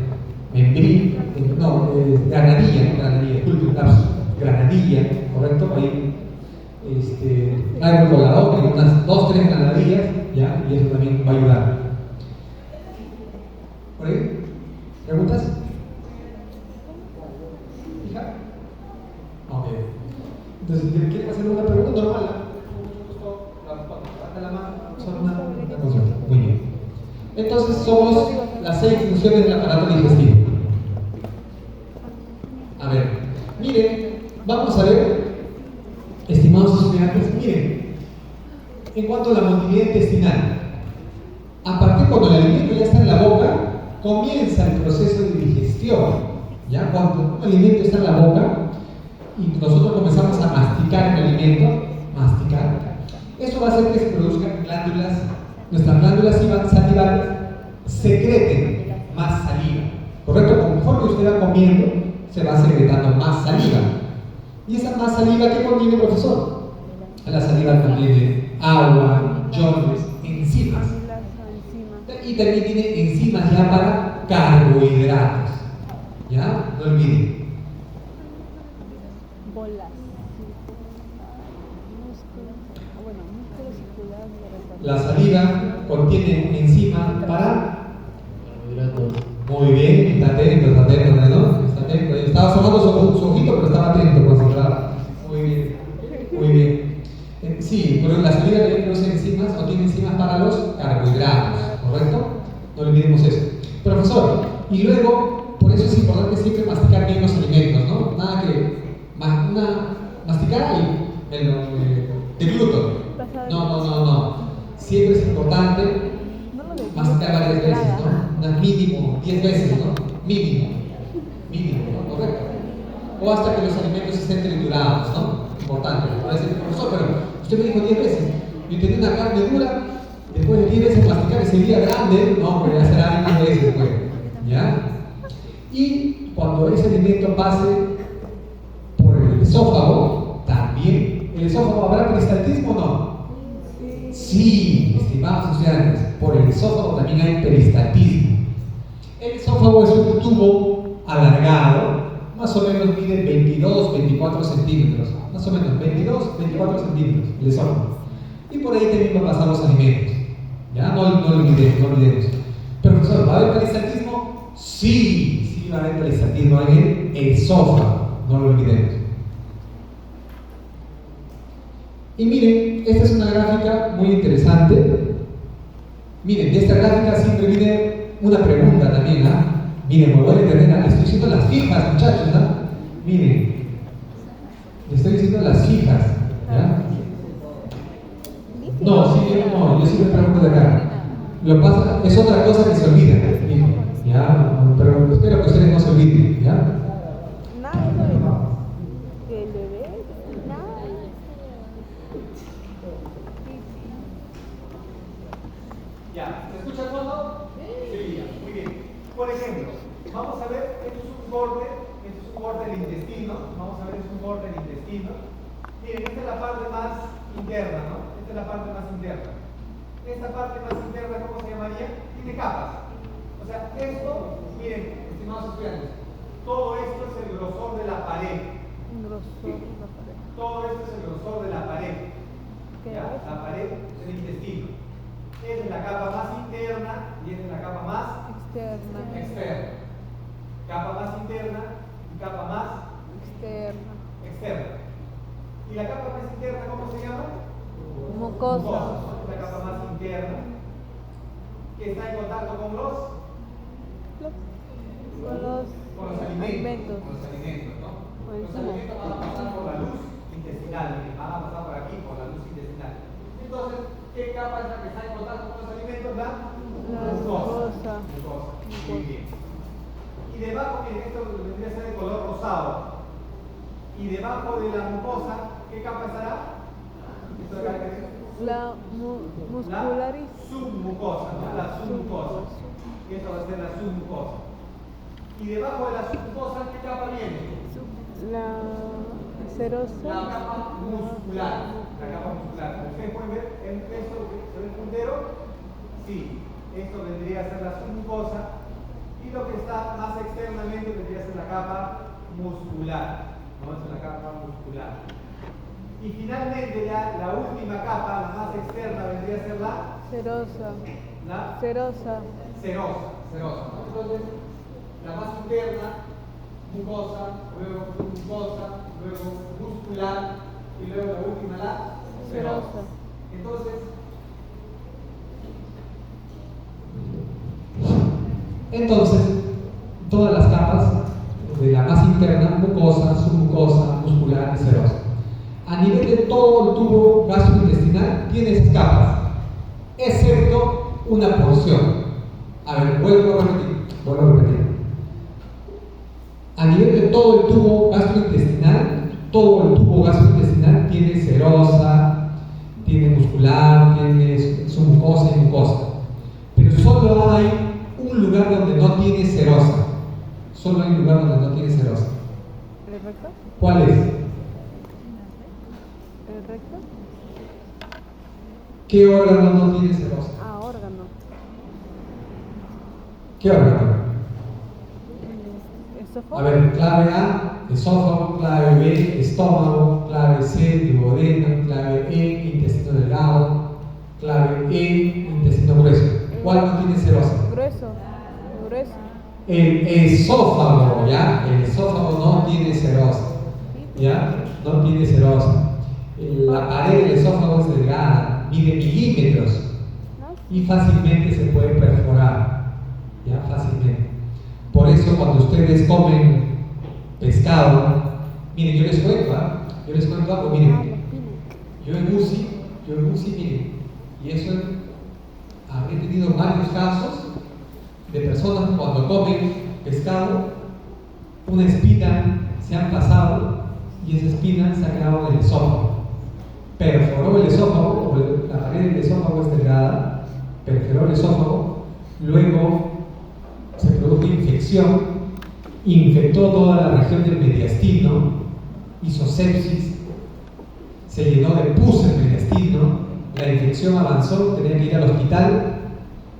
membrín, granadilla, disculpen, granadilla, ¿correcto? Ahí, algo volador, unas 2-3 granadillas, ¿ya? Y eso también va a ayudar. ¿Por ahí? ¿Preguntas? ¿Hija? Ok. Entonces, ¿quieren hacer una pregunta normal? La mano, solo una consulta. Muy bien. Entonces, somos las 6 funciones del aparato digestivo. A ver, miren, vamos a ver, estimados estudiantes, miren, en cuanto a la motilidad intestinal, a partir cuando el alimento ya está en la boca, comienza el proceso de digestión. ¿Ya? Cuando un alimento está en la boca y nosotros comenzamos a masticar el alimento, eso va a hacer que se produzcan glándulas, nuestras glándulas salivales secreten más saliva. ¿Correcto? Conforme usted va comiendo, se va secretando más saliva. ¿Y esa más saliva qué contiene, profesor? La saliva contiene agua, iones, enzimas. Y también tiene enzimas ya para carbohidratos. ¿Ya? No olviden. Bolas. Músculo circular. La saliva contiene enzimas para Carbohidratos. Muy bien, está atento, ¿no? Está atento. Estaba sonando su ojito, pero estaba atento, concentrado. Muy bien, muy bien. Sí, pero la saliva también produce enzimas o tiene enzimas para los carbohidratos, ¿correcto? No olvidemos eso. Profesor, y luego, por eso es importante siempre masticar bien los alimentos, ¿no? Nada que masticar y de gluten. No. Siempre es importante masticar varias veces, ¿no? Mínimo 10 veces, ¿no? Mínimo, ¿no? Correcto. O hasta que los alimentos estén triturados, ¿no? Importante. Puede decir, profesor, pero usted me dijo 10 veces. Yo tenía una carne dura, después de 10 veces masticar ese día grande, no, pero ya será más veces, pues. ¿Ya? Y cuando ese alimento pase por el esófago, también. ¿El esófago habrá peristaltismo o no? Sí, estimados estudiantes, por el esófago también hay peristaltismo. El esófago es un tubo alargado, más o menos mide 22-24 centímetros, más o menos 22-24 centímetros el esófago. Y por ahí también van a pasar los alimentos. ¿Ya? No olvidemos. Pero profesor, ¿va a haber peristaltismo? Sí, va a haber peristaltismo en el esófago, no lo olvidemos. Y miren, esta es una gráfica muy interesante. Miren, de esta gráfica siempre viene una pregunta también, ¿ah? Miren, me voy a detener, estoy diciendo las fijas, muchachos, ¿ah? Miren, le estoy diciendo las fijas, ¿ya? No, yo siempre pregunto de acá. Lo que pasa es otra cosa que se olvida, miren, ¿ya? Pero espero que ustedes no se olviden, ¿ya? ¿Ya? ¿Se escucha todo? Sí, muy bien. Por ejemplo, vamos a ver, esto es un borde del intestino. Vamos a ver, es un borde del intestino. Miren, esta es la parte más interna, ¿no? Esta es la parte más interna. Esta parte más interna, ¿cómo se llamaría? Tiene capas. O sea, esto, miren, estimados estudiantes, todo esto es el grosor de la pared. Todo esto es el grosor de la pared. ¿Ya? La pared del intestino. Esta es la capa más interna y esta es la capa más externa. Capa más interna y capa más externa. ¿Y la capa más interna cómo se llama? Mucosa. La capa más interna que está en contacto con los alimentos. Con los alimentos, ¿no? Los alimentos van a pasar por la luz intestinal, van a pasar por aquí, por la luz intestinal. Entonces, ¿qué capa es la que está en contacto con los alimentos? La mucosa. Muy bien. Y debajo, miren, esto debería ser de color rosado. Y debajo de la mucosa, ¿qué capa estará? Esto de acá, ¿qué es? La muscularis. La submucosa, ¿no? La submucosa. Y esto va a ser la submucosa. Y debajo de la submucosa, ¿qué capa viene? La serosa. La capa muscular. La capa muscular. Como ustedes pueden ver, esto se ve el puntero. Sí, esto vendría a ser la submucosa. Y lo que está más externamente vendría a ser la capa muscular. ¿No? Es la capa muscular. Y finalmente ya la última capa, la más externa, vendría a ser la Serosa. serosa. Serosa. ¿No? Entonces, la más interna, mucosa, luego submucosa, luego muscular y luego la última, la serosa. Entonces, todas las capas de la más interna, mucosa, submucosa, muscular y serosa. A nivel de todo el tubo gastrointestinal tiene esas capas, excepto una porción. A ver, vuelvo a repetir. A nivel de todo el tubo gastrointestinal tiene serosa, tiene muscular, tiene submucosa y mucosa. Pero solo hay un lugar donde no tiene serosa. ¿El recto? ¿Cuál es? ¿El recto? ¿Qué órgano no tiene serosa? Órgano. ¿Qué órgano? ¿Esófago? A ver, clave A, esófago, clave B, estómago, clave C, duodeno, clave E, intestino delgado, clave E, intestino grueso. ¿Cuál no tiene serosa? Grueso. El esófago, ¿ya? El esófago no tiene serosa, ¿ya? No tiene serosa. La pared del esófago es delgada, mide milímetros y fácilmente se puede perforar, ¿ya? Fácilmente. Por eso cuando ustedes comen pescado, miren, yo les cuento algo, miren. Yo en UCI, miren, y eso habré tenido varios casos de personas que cuando comen pescado, una espina se han pasado y esa espina se ha quedado en el esófago. Perforó el esófago, o la pared del esófago es delgada, perforó el esófago, luego se produjo infección, infectó toda la región del mediastino, hizo sepsis, se llenó de pus el mediastino, la infección avanzó, tenía que ir al hospital,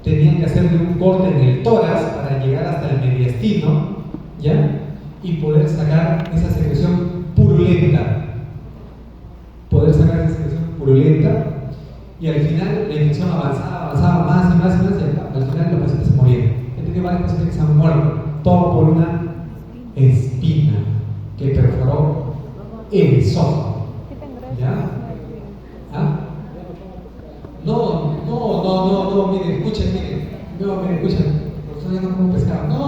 tenían que hacerle un corte en el tórax para llegar hasta el mediastino, ¿ya? Y poder sacar esa secreción purulenta. Y al final la infección avanzaba más y más, y al final los pacientes se morían. He tenido varios pacientes que se han muerto, todo por una espina que perforó el esófago. ¿Ya? ¿Ah? No, miren, escuchen. Por eso yo no como pescado. No,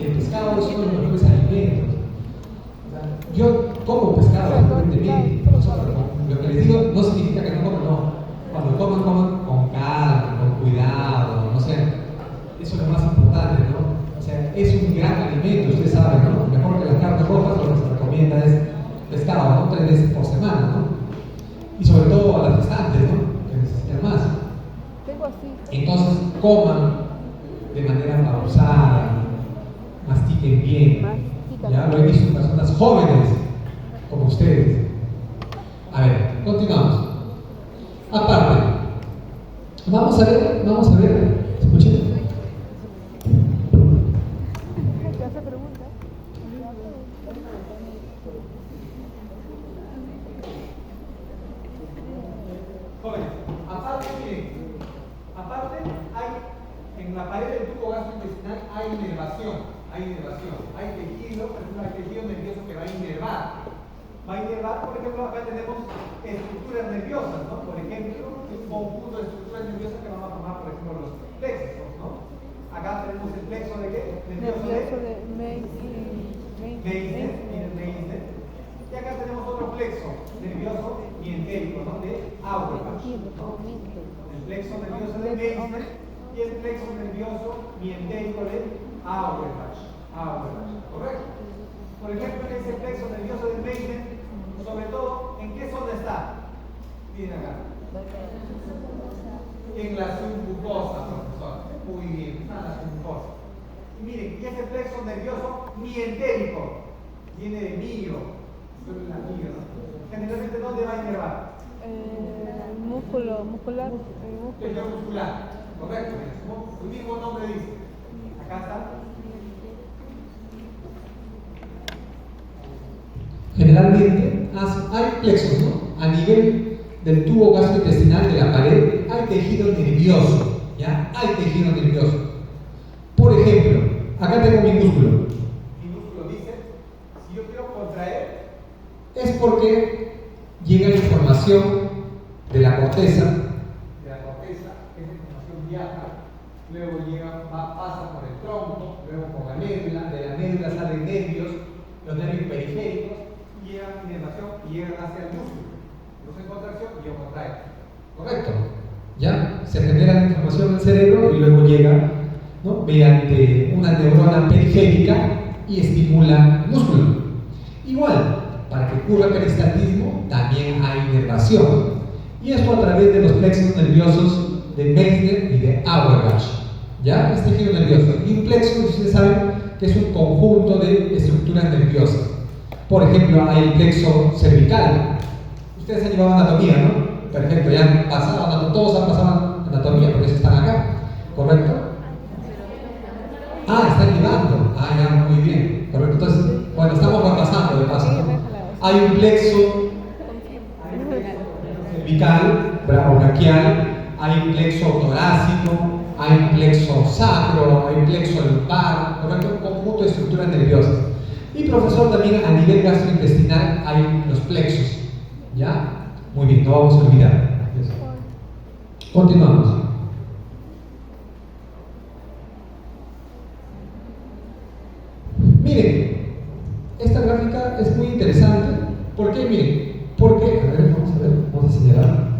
el pescado es uno de los mejores alimentos. Yo como pescado, lo que les digo no significa que no coman, no. Cuando coman con calma, con cuidado, no sé. Eso es lo más importante, ¿no? O sea, es un gran alimento, ustedes saben, ¿no? Mejor que las carnes rojas, lo que se recomienda es pescado, ¿no? 3 veces por semana, ¿no? Y sobre todo a las gestantes, ¿no? Que necesitan más. Entonces, coman de manera pausada, mastiquen bien. Ya lo he visto en personas jóvenes como ustedes. A ver, continuamos. Aparte, vamos a ver, escuchen. Jóvenes, aparte hay, en la pared del tubo gastrointestinal hay inervación. Hay tejido, por ejemplo, hay tejido nervioso que va a inervar. Por ejemplo, acá tenemos estructuras nerviosas, ¿no? Por ejemplo, un conjunto de estructuras nerviosas que van a formar, por ejemplo, los plexos, ¿no? Acá tenemos el plexo de ¿qué? Nervioso de Meissner. Y acá tenemos otro plexo nervioso mientérico, ¿no? De Auerbach. El plexo nervioso de Meissner y el plexo nervioso mientérico de Auerbach, ¿correcto? Por ejemplo, en ese plexo nervioso de Meissner, sobre todo, ¿en qué zona está? Miren acá. En la submucosa, profesor. Muy bien, está en la submucosa. Y miren, y ese plexo nervioso mientérico viene de mío. Generalmente, ¿dónde va a inervar? Músculo muscular. Tejido muscular, correcto. Su mismo nombre dice. Acá está. Generalmente hay plexos, ¿no? A nivel del tubo gastrointestinal de la pared hay tejido nervioso, ¿ya? Hay tejido nervioso. Por ejemplo, acá tengo mi músculo. Mi músculo dice, si yo quiero contraer, es porque llega información de la corteza, esa información viaja, luego pasa por el tronco, luego por la médula, de la médula salen nervios, los nervios periféricos, y llegan a inervación y llegan hacia el músculo. Yo en contracción y yo contraigo. ¿Correcto? ¿Ya? Se genera la información en el cerebro y luego llega, ¿no?, mediante una neurona periférica y estimula el músculo. Igual, para que ocurra el peristaltismo también hay inervación. Y esto a través de los plexos nerviosos de Meissner y de Auerbach. ¿Ya? Es tejido nervioso. Y un plexo, ustedes saben que es un conjunto de estructuras nerviosas. Por ejemplo, hay el plexo cervical. Ustedes han llevado anatomía, ¿no? Perfecto, ya han pasado, todos han pasado anatomía, por eso están acá. ¿Correcto? Ah, están llevando. Ah, ya, muy bien. Correcto. Entonces, bueno, estamos repasando de paso, ¿no? Hay un plexo cervical, brachial, hay un plexo torácico, hay un plexo sacro, hay un plexo lumbar, ¿correcto? Un conjunto de estructuras nerviosas. Y profesor, también a nivel gastrointestinal hay los plexos. ¿Ya? Muy bien, no vamos a olvidar. Continuamos. Miren, esta gráfica es muy interesante. ¿Por qué? Miren, porque, a ver, vamos a señalar.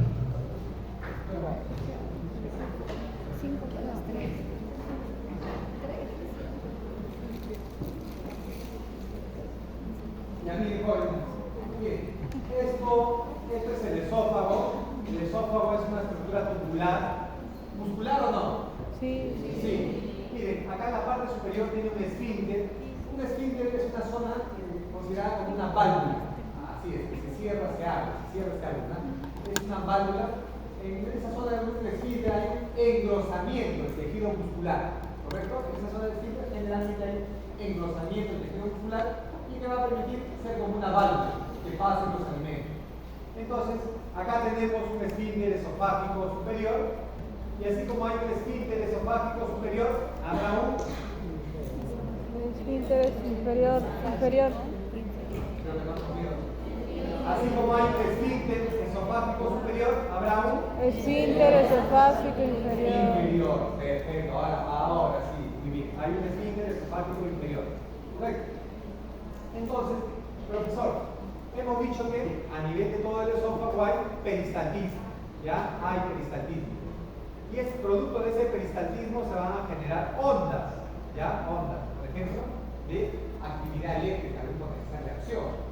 Ya miren, jóvenes, miren, esto es el esófago. El esófago es una estructura tubular. ¿Muscular o no? Sí. Sí. Miren, acá en la parte superior tiene un esfínter. Un esfínter es una zona considerada como una válvula. Así es, que se cierra, se abre, ¿no? Es una válvula. En esa zona del esfínter hay un engrosamiento del tejido muscular, ¿correcto? En esa zona del esfínter generalmente hay engrosamiento del tejido muscular y que va a permitir ser como una válvula que pasen los alimentos. Entonces, acá tenemos un esfínter esofágico superior y así como hay un esfínter esofágico superior, habrá un esfínter inferior. Así como hay un esfínter esofágico superior, habrá un esfínter esofágico inferior. Perfecto. Ahora sí, muy bien. Hay un esfínter esofágico inferior. Correcto. Entonces, profesor, hemos dicho que a nivel de todo el esófago hay peristaltismo. ¿Ya? Hay peristaltismo. Y es producto de ese peristaltismo se van a generar ondas. ¿Ya? Ondas, por ejemplo, de actividad eléctrica, de un potencial de acción.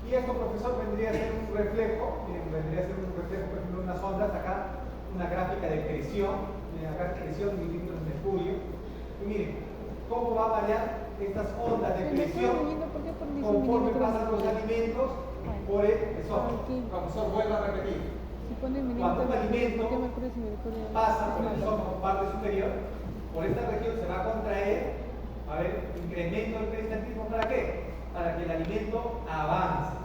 Y esto, profesor, vendría a ser un reflejo, miren, vendría a ser un reflejo, por ejemplo, unas ondas, acá una gráfica de presión, miren, acá presión milímetros de mercurio. Y miren, cómo va a variar estas ondas de presión conforme pasan los alimentos por el esófago. Profesor, vuelvo a repetir. Cuando un alimento pasa por el esófago, parte superior, por esta región se va a contraer, va a haber incremento del peristaltismo. ¿Para qué? Para que el alimento avance.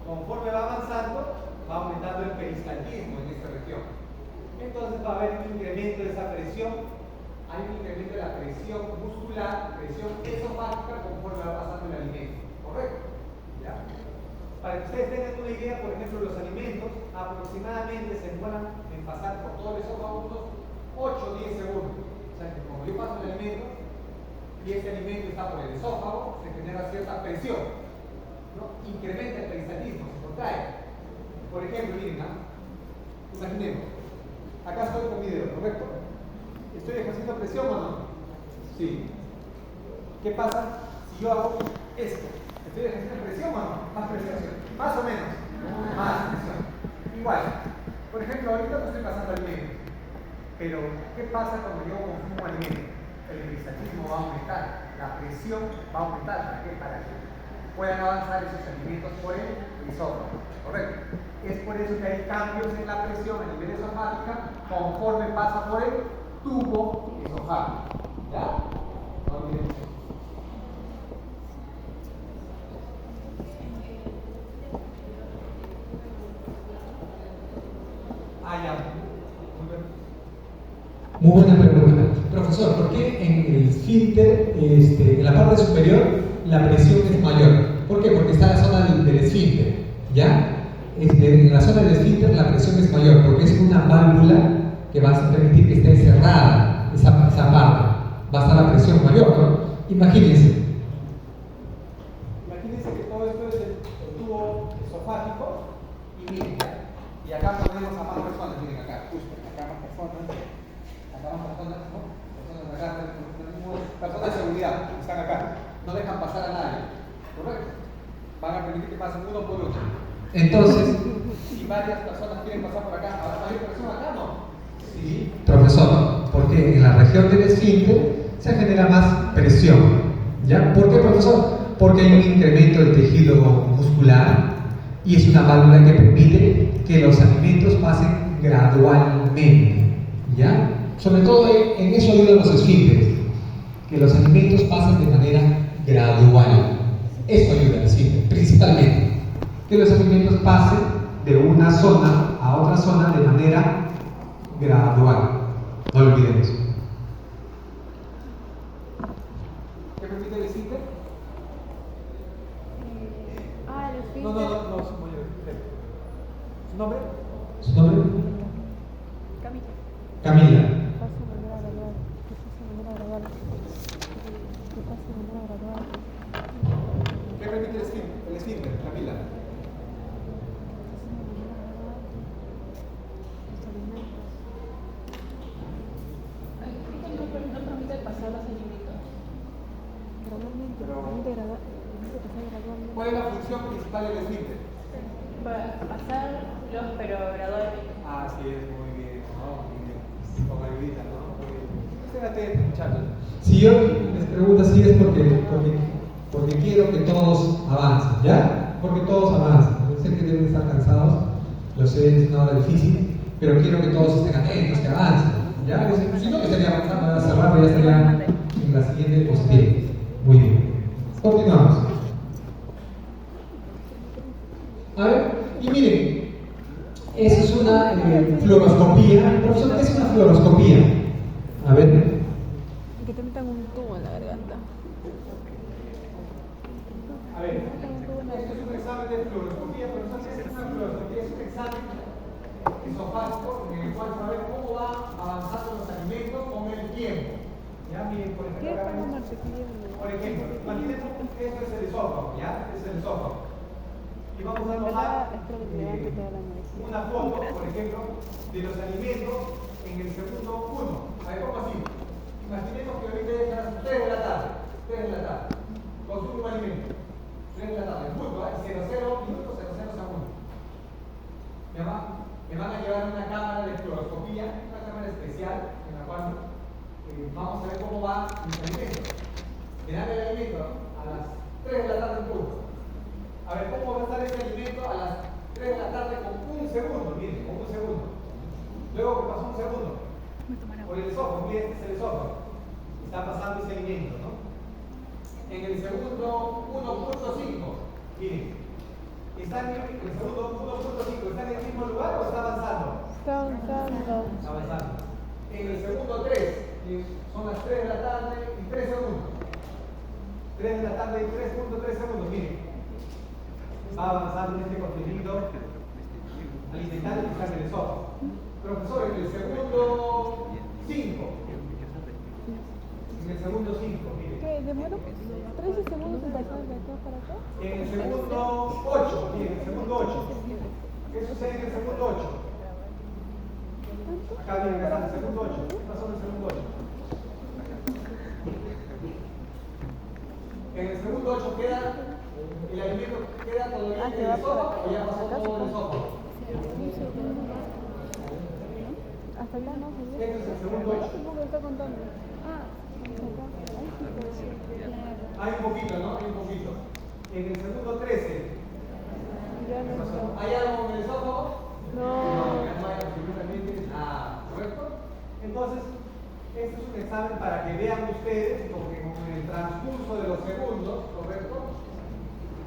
Conforme va avanzando, va aumentando el peristaltismo en esta región. Entonces va a haber un incremento de esa presión. Hay un incremento de la presión muscular, presión esofágica conforme va pasando el alimento. ¿Correcto? ¿Ya? Para que ustedes tengan una idea, por ejemplo, los alimentos aproximadamente se demoran en pasar por todo el esófago unos 8 o 10 segundos. O sea que como yo paso el alimento y ese alimento está por el esófago, se genera cierta presión, ¿no? Incrementa el peristaltismo, se contrae. Por ejemplo, miren, ¿no? Imaginemos, acá estoy con mi dedo, ¿correcto? ¿Estoy ejerciendo presión o no? Sí. ¿Qué pasa si yo hago esto? ¿Estoy ejerciendo presión o no? ¿Más presión? ¿Más o menos? Más presión. Igual. Por ejemplo, ahorita no estoy pasando alimento. Pero, ¿qué pasa cuando yo consumo alimento? El el glicemicismo va a aumentar, la presión va a aumentar. ¿Para qué? Para que puedan avanzar esos alimentos por el esófago, ¿correcto? Es por eso que hay cambios en la presión a nivel esofágica conforme pasa por el tubo esofágico. ¿Ya? No olviden eso. Ya. Muy buena pregunta. Profesor, ¿por qué en el esfínter, en la parte superior, la presión es mayor? ¿Por qué? Porque está la zona del esfínter, ¿ya? En la zona del esfínter la presión es mayor, porque es una válvula que va a permitir que esté cerrada esa parte. Va a estar la presión mayor, ¿no? Imagínense. Imagínense que todo esto es el tubo esofágico y miren, y acá ponemos a más personas, miren acá, justo, acá más personas, ¿no? Personas de seguridad que están acá, no dejan pasar a nadie, ¿correcto? Van a permitir que pasen uno por uno. Entonces, si varias personas quieren pasar por acá, ¿habrá varias personas acá, no? Sí, profesor, porque en la región del esfínter se genera más presión, ¿ya? ¿Por qué, profesor? Porque hay un incremento del tejido muscular y es una válvula que permite que los alimentos pasen gradualmente, ¿ya? Sobre todo en eso ayudan los esfínteres, que los alimentos pasen de manera gradual. Eso ayuda al esfínter, principalmente. Que los alimentos pasen de una zona a otra zona de manera gradual. No lo olvidemos. ¿Qué permite el esfínter? El esfínter. No, su mayor. ¿Su nombre? ¿Su nombre? Camila. ¿Qué permite el esfínter, Camila? No permite pasar los alimentos. ¿Cuál es la función principal del esfínter? Pasarlos, pero gradualmente. Así es, muy bien, ¿no? Muy bien. Con ayudita, ¿no? Muy bien. Estén atentos, muchachos. Si yo les pregunto así es porque quiero que todos avancen, ¿ya? Porque todos avancen. Yo sé que deben estar cansados, lo sé, es una hora difícil, pero quiero que todos estén atentos, que avancen, ¿ya? Si no, que estaría avanzando, hace rato ya estaría en la siguiente diapositiva. Muy bien. Continuamos. A ver, y miren, esa es una fluoroscopía. Profesor, ¿qué es una fluoroscopía? A ver. Que te metan un tubo en la garganta. A ver, esto es un examen de fluoroscopía, pero no es una fluoroscopía, es un examen esofágico en el cual saber cómo va avanzando los alimentos con el tiempo. Ya, miren, por ejemplo, imagínense que esto es el esófago, ¿ya? Este es el esófago. Y vamos a tomar una foto, por ejemplo, de los alimentos en el segundo 1. A ver, ¿cómo así? Imaginemos que ahorita es a las 3 de la tarde. 3 de la tarde. Consume un alimento. 3 de la tarde. Punto, 00 minutos, 00 segundos. Me van a llevar una cámara de fluoroscopía, una cámara especial en la cual vamos a ver cómo va mis alimentos. Me dan el alimento a las 3 de la tarde en punto. A ver, ¿cómo va a estar ese alimento a las 3 de la tarde con un segundo? Miren, con un segundo. Luego que pasó un segundo, por el esófago, miren, este es el esófago. Está pasando ese alimento, ¿no? En el segundo 1.5, miren, ¿está en el segundo 1.5? ¿Está en el mismo lugar o está avanzando? Está avanzando. Está avanzando. En el segundo 3, son las 3 de la tarde y 3 segundos. 3 de la tarde y 3.3 segundos, miren. Va avanzando en este contenido alimentario que está en el esófago. Profesor, en el segundo 5. En el segundo 5, mire. ¿Qué? ¿Demora 13 segundos en pasar de acá para acá? En el segundo 8, mire, en el segundo 8. ¿Qué sucede en el segundo 8? Acá viene, acá está, en el segundo 8. ¿Qué pasó en el segundo 8? En el segundo 8 queda, el alimento queda todavía en el esófago o ya pasó todo el esófago. Hasta acá no, Este es el segundo. no me está contando. Ah, acá. Ahí sí puede ser. Hay un poquito, ¿no? Hay un poquito. En el segundo 13. Ya no está. ¿Hay algo en el esófago? No. Ya no hay absolutamente nada, ¿correcto? Entonces, este es un examen para que vean ustedes, porque en el transcurso de los segundos, ¿correcto?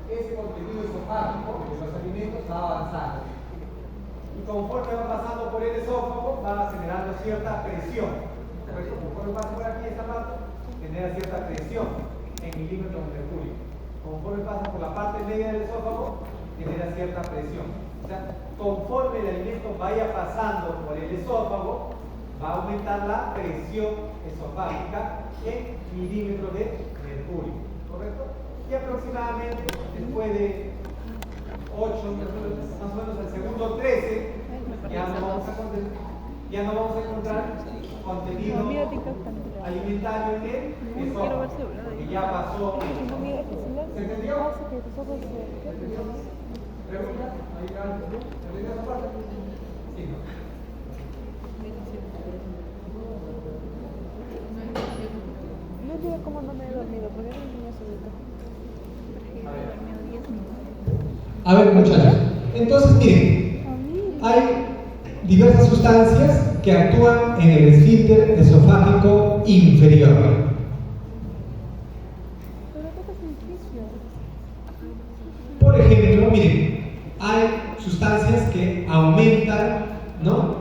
Ese contenido esofágico de los alimentos va avanzando. Y conforme va pasando por el esófago, va generando cierta presión, ¿correcto? Conforme pasa por aquí esta parte, genera cierta presión en milímetros de mercurio. Conforme pasa por la parte media del esófago, genera cierta presión. O sea, conforme el alimento vaya pasando por el esófago, va a aumentar la presión esofágica en milímetros de mercurio, ¿correcto? Y aproximadamente después de 8, más o menos al segundo 13, ya no vamos a encontrar contenido alimentario en el esófago, porque ya pasó. ¿Se entendió? ¿Pregunta? ¿Ahí ¿entendió esa parte? Sí, ¿no? No entiendo cómo no me he dormido, porque no tenía solito. A ver, muchachos. Entonces, miren, hay diversas sustancias que actúan en el esfínter esofágico inferior. Pero ¿qué significa? Por ejemplo, miren, hay sustancias que aumentan, ¿no?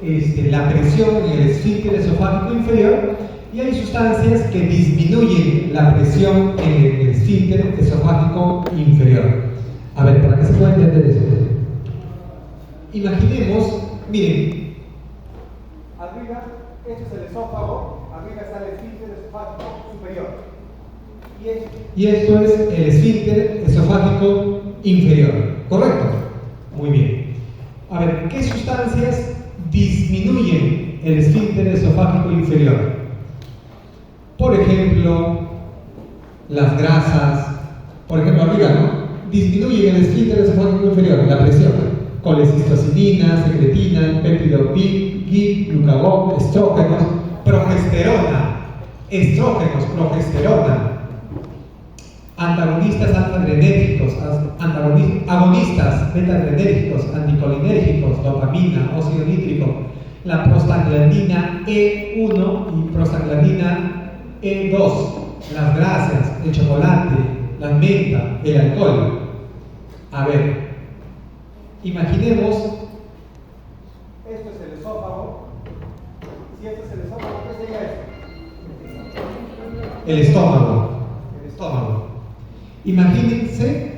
La presión en el esfínter esofágico inferior, y hay sustancias que disminuyen la presión en el esfínter esofágico inferior. A ver, para que se pueda entender eso. Imaginemos, miren, arriba, este es el esófago, arriba está el esfínter esofágico superior. Y esto es el esfínter esofágico inferior, ¿correcto? Muy bien. A ver, ¿qué sustancias disminuyen el esfínter esofágico inferior? Por ejemplo, las grasas, por ejemplo, arriba, ¿no? Disminuyen el esfínter esofágico inferior, la presión. Colecistocinina, secretina, péptido GI, glucagón, estrógenos, progesterona, progesterona, antagonistas alfa-adrenérgicos, agonistas beta-adrenérgicos, anticolinérgicos, dopamina, óxido nítrico, la prostaglandina E1 y prostaglandina E2, las grasas, el chocolate, la menta, el alcohol. A ver, imaginemos, esto es el esófago. Si esto es el esófago, ¿qué sería esto? El estómago. El estómago. Imagínense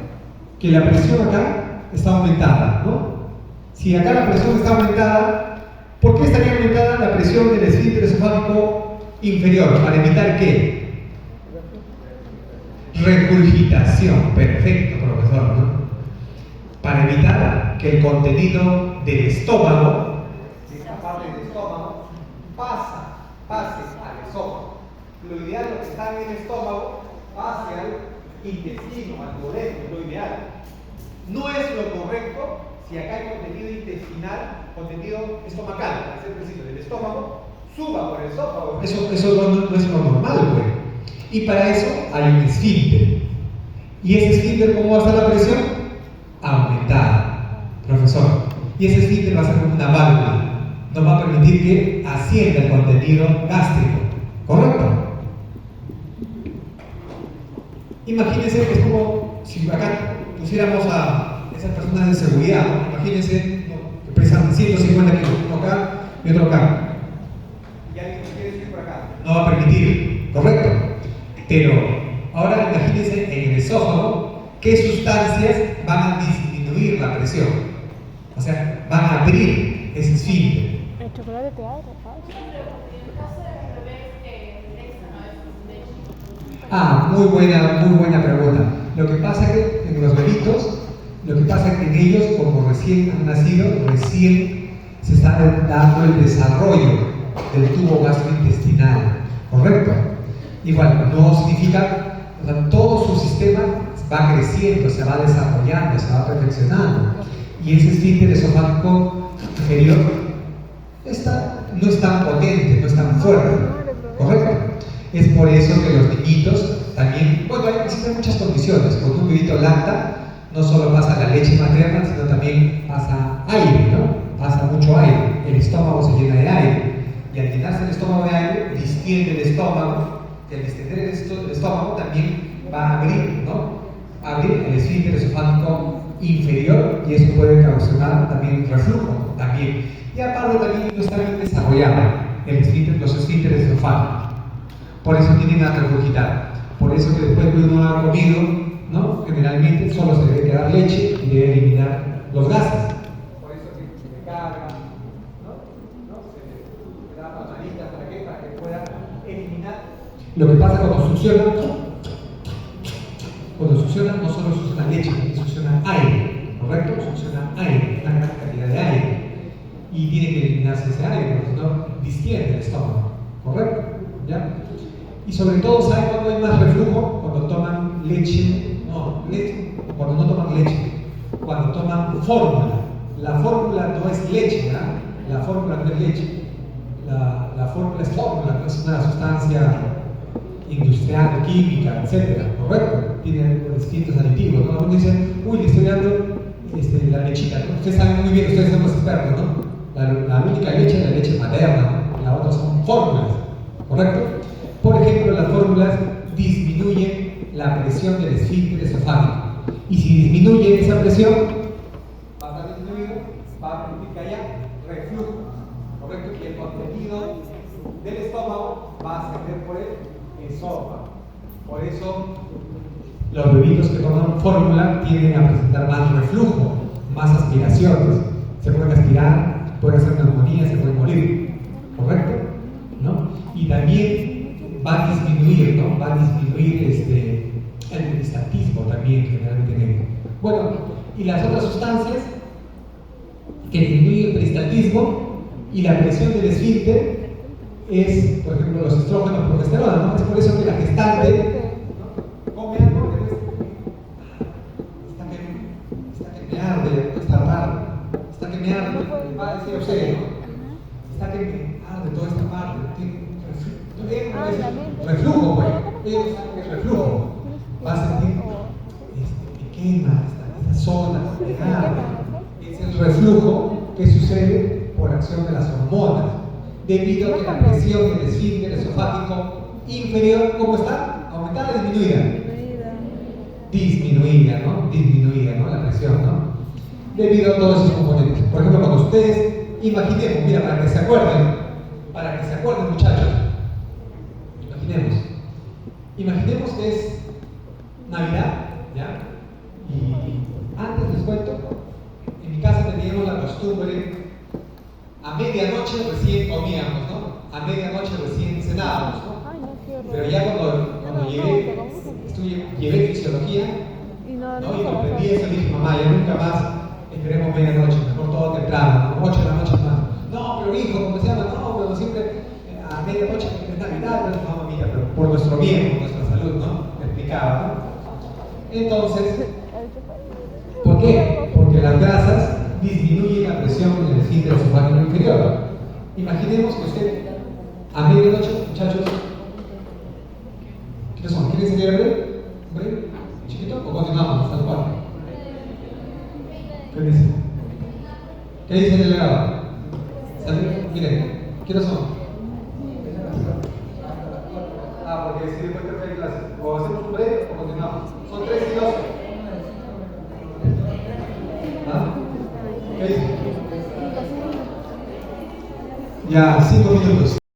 que la presión acá está aumentada, ¿no? Si acá la presión está aumentada, ¿por qué estaría aumentada la presión del esfínter esofágico inferior? ¿Para evitar qué? Regurgitación. Perfecto, profesor, ¿no? Para evitar que el contenido del estómago, de esta parte del estómago, pase al esófago. Lo ideal es que está en el estómago, pase al intestino, al duodeno, lo ideal. No es lo correcto si acá hay contenido intestinal, contenido estomacal, para ser preciso, del estómago, suba por el esófago. Eso no es lo normal, pues. Y para eso hay un esfínter. ¿Y ese esfínter cómo va a estar la presión? Aumentada, profesor. Y ese esfínter va a ser como una válvula. No va a permitir que ascienda el contenido gástrico. ¿Correcto? Imagínense que es como si acá pusiéramos a esas personas de seguridad, ¿no? Imagínense, ¿no?, que pesan 150 kilos, uno acá y otro acá. Y alguien quiere subir por acá. No va a permitir, ¿correcto? Pero ahora imagínense en el esófago qué sustancias van a disminuir la presión. O sea, van a abrir ese esfínter. El chocolate te abre, Muy buena pregunta. Lo que pasa es que en los bebitos, en ellos, como recién han nacido, recién se está dando el desarrollo del tubo gastrointestinal, ¿correcto? Igual, no significa, o sea, todo su sistema va creciendo, se va desarrollando, se va perfeccionando. Y ese esfínter esofágico inferior está no es tan potente, no es tan fuerte, ¿correcto? Es por eso que los niñitos también, bueno, existen muchas condiciones. Cuando un bebito lacta, no solo pasa la leche materna, sino también pasa aire, ¿no? Pasa mucho aire, el estómago se llena de aire, y al llenarse el estómago de aire, distiende el estómago, y al distender el estómago también va a abrir, ¿no? Abrir el esfínter esofágico inferior, y eso puede causar también reflujo, también. Y aparte también no está bien desarrollado los esfínteres esofágicos. Por eso tienen a regurgitar. Por eso que después que uno ha comido, ¿no? Generalmente solo se debe quedar leche y debe eliminar los gases. Por eso que se le carga, ¿no? Se le da palmaditas para que pueda eliminar. Lo que pasa cuando succiona no solo succiona leche, succiona aire, ¿correcto? Succiona aire, una gran cantidad de aire. Y tiene que eliminarse ese aire, porque si no distiende el estómago, ¿correcto? ¿Ya? Y sobre todo, ¿saben cuándo hay más reflujo? Cuando toman leche, cuando no toman leche, cuando toman fórmula. La fórmula no es leche, ¿verdad? La fórmula no es leche. La fórmula es fórmula, no es una sustancia industrial, química, etc. ¿Correcto? Tiene distintos aditivos, ¿no? Algunos dicen, uy, le estoy dando la lechita, ¿no? Ustedes saben muy bien, ustedes son los expertos, ¿no? La única leche es la leche materna, ¿no? La otra son fórmulas, ¿correcto? Por ejemplo, las fórmulas disminuyen la presión del esfínter esofágico. Y si disminuye esa presión, va a estar disminuido, va a permitir que haya reflujo, ¿correcto? Y el contenido del estómago va a ascender por el esófago. Por eso, los bebitos que toman fórmula tienden a presentar más reflujo, más aspiraciones. Se pueden aspirar, pueden hacer neumonía, se pueden morir, ¿correcto? ¿No? Y también va a disminuir, ¿no? Va a disminuir el peristaltismo también, generalmente en él. Bueno, y las otras sustancias que disminuyen el peristaltismo y la presión del esfínter es, por ejemplo, los estrógenos, progesterona, ¿no? Es por eso que la gestante, ¿no? Come algo que está que me arde, está raro, está que me arde, va a decir usted, ¿no? Está que me arde toda esta parte, reflujo, pues. Ellos saben que es reflujo. Va a sentir que quema esta zona, que arde. Es el reflujo que sucede por acción de las hormonas, debido a que la presión del esfínter esofágico inferior, ¿cómo está? ¿Aumentada o disminuida? Disminuida, ¿no? Disminuida, ¿no? La presión, ¿no? Debido a todos esos componentes. Por ejemplo, cuando ustedes imaginemos, mira, para que se acuerden, muchachos. Imaginemos que es Navidad, ¿ya? Y antes les cuento, en mi casa teníamos la costumbre, a medianoche recién comíamos, ¿no? A medianoche recién cenábamos, ¿no? Pero ya cuando llevé fisiología, ¿no? Y comprendí eso, dije, mamá, ya nunca más esperemos medianoche, mejor todo temprano, ¿no? 8 de la noche más. No, pero hijo, como se llama, no, pero siempre a medianoche es Navidad, no, mamita, pero por nuestro bien, por nuestra salud, ¿no? Me explicaba, ¿no? Entonces, ¿por qué? Porque las grasas disminuyen la presión en el esfínter esofágico inferior. Imaginemos que usted, a medianoche, muchachos, ¿qué son? ¿Quieren seguir breve? ¿Chiquito? ¿O continuamos hasta el 4? ¿Qué dice? ¿Qué dice el delegado? Miren, ¿qué son? Porque si después te clase, o hacemos un breve o continuamos. Son 3 y 12. ¿Ah? ¿Qué dice? Ya, 5 minutos.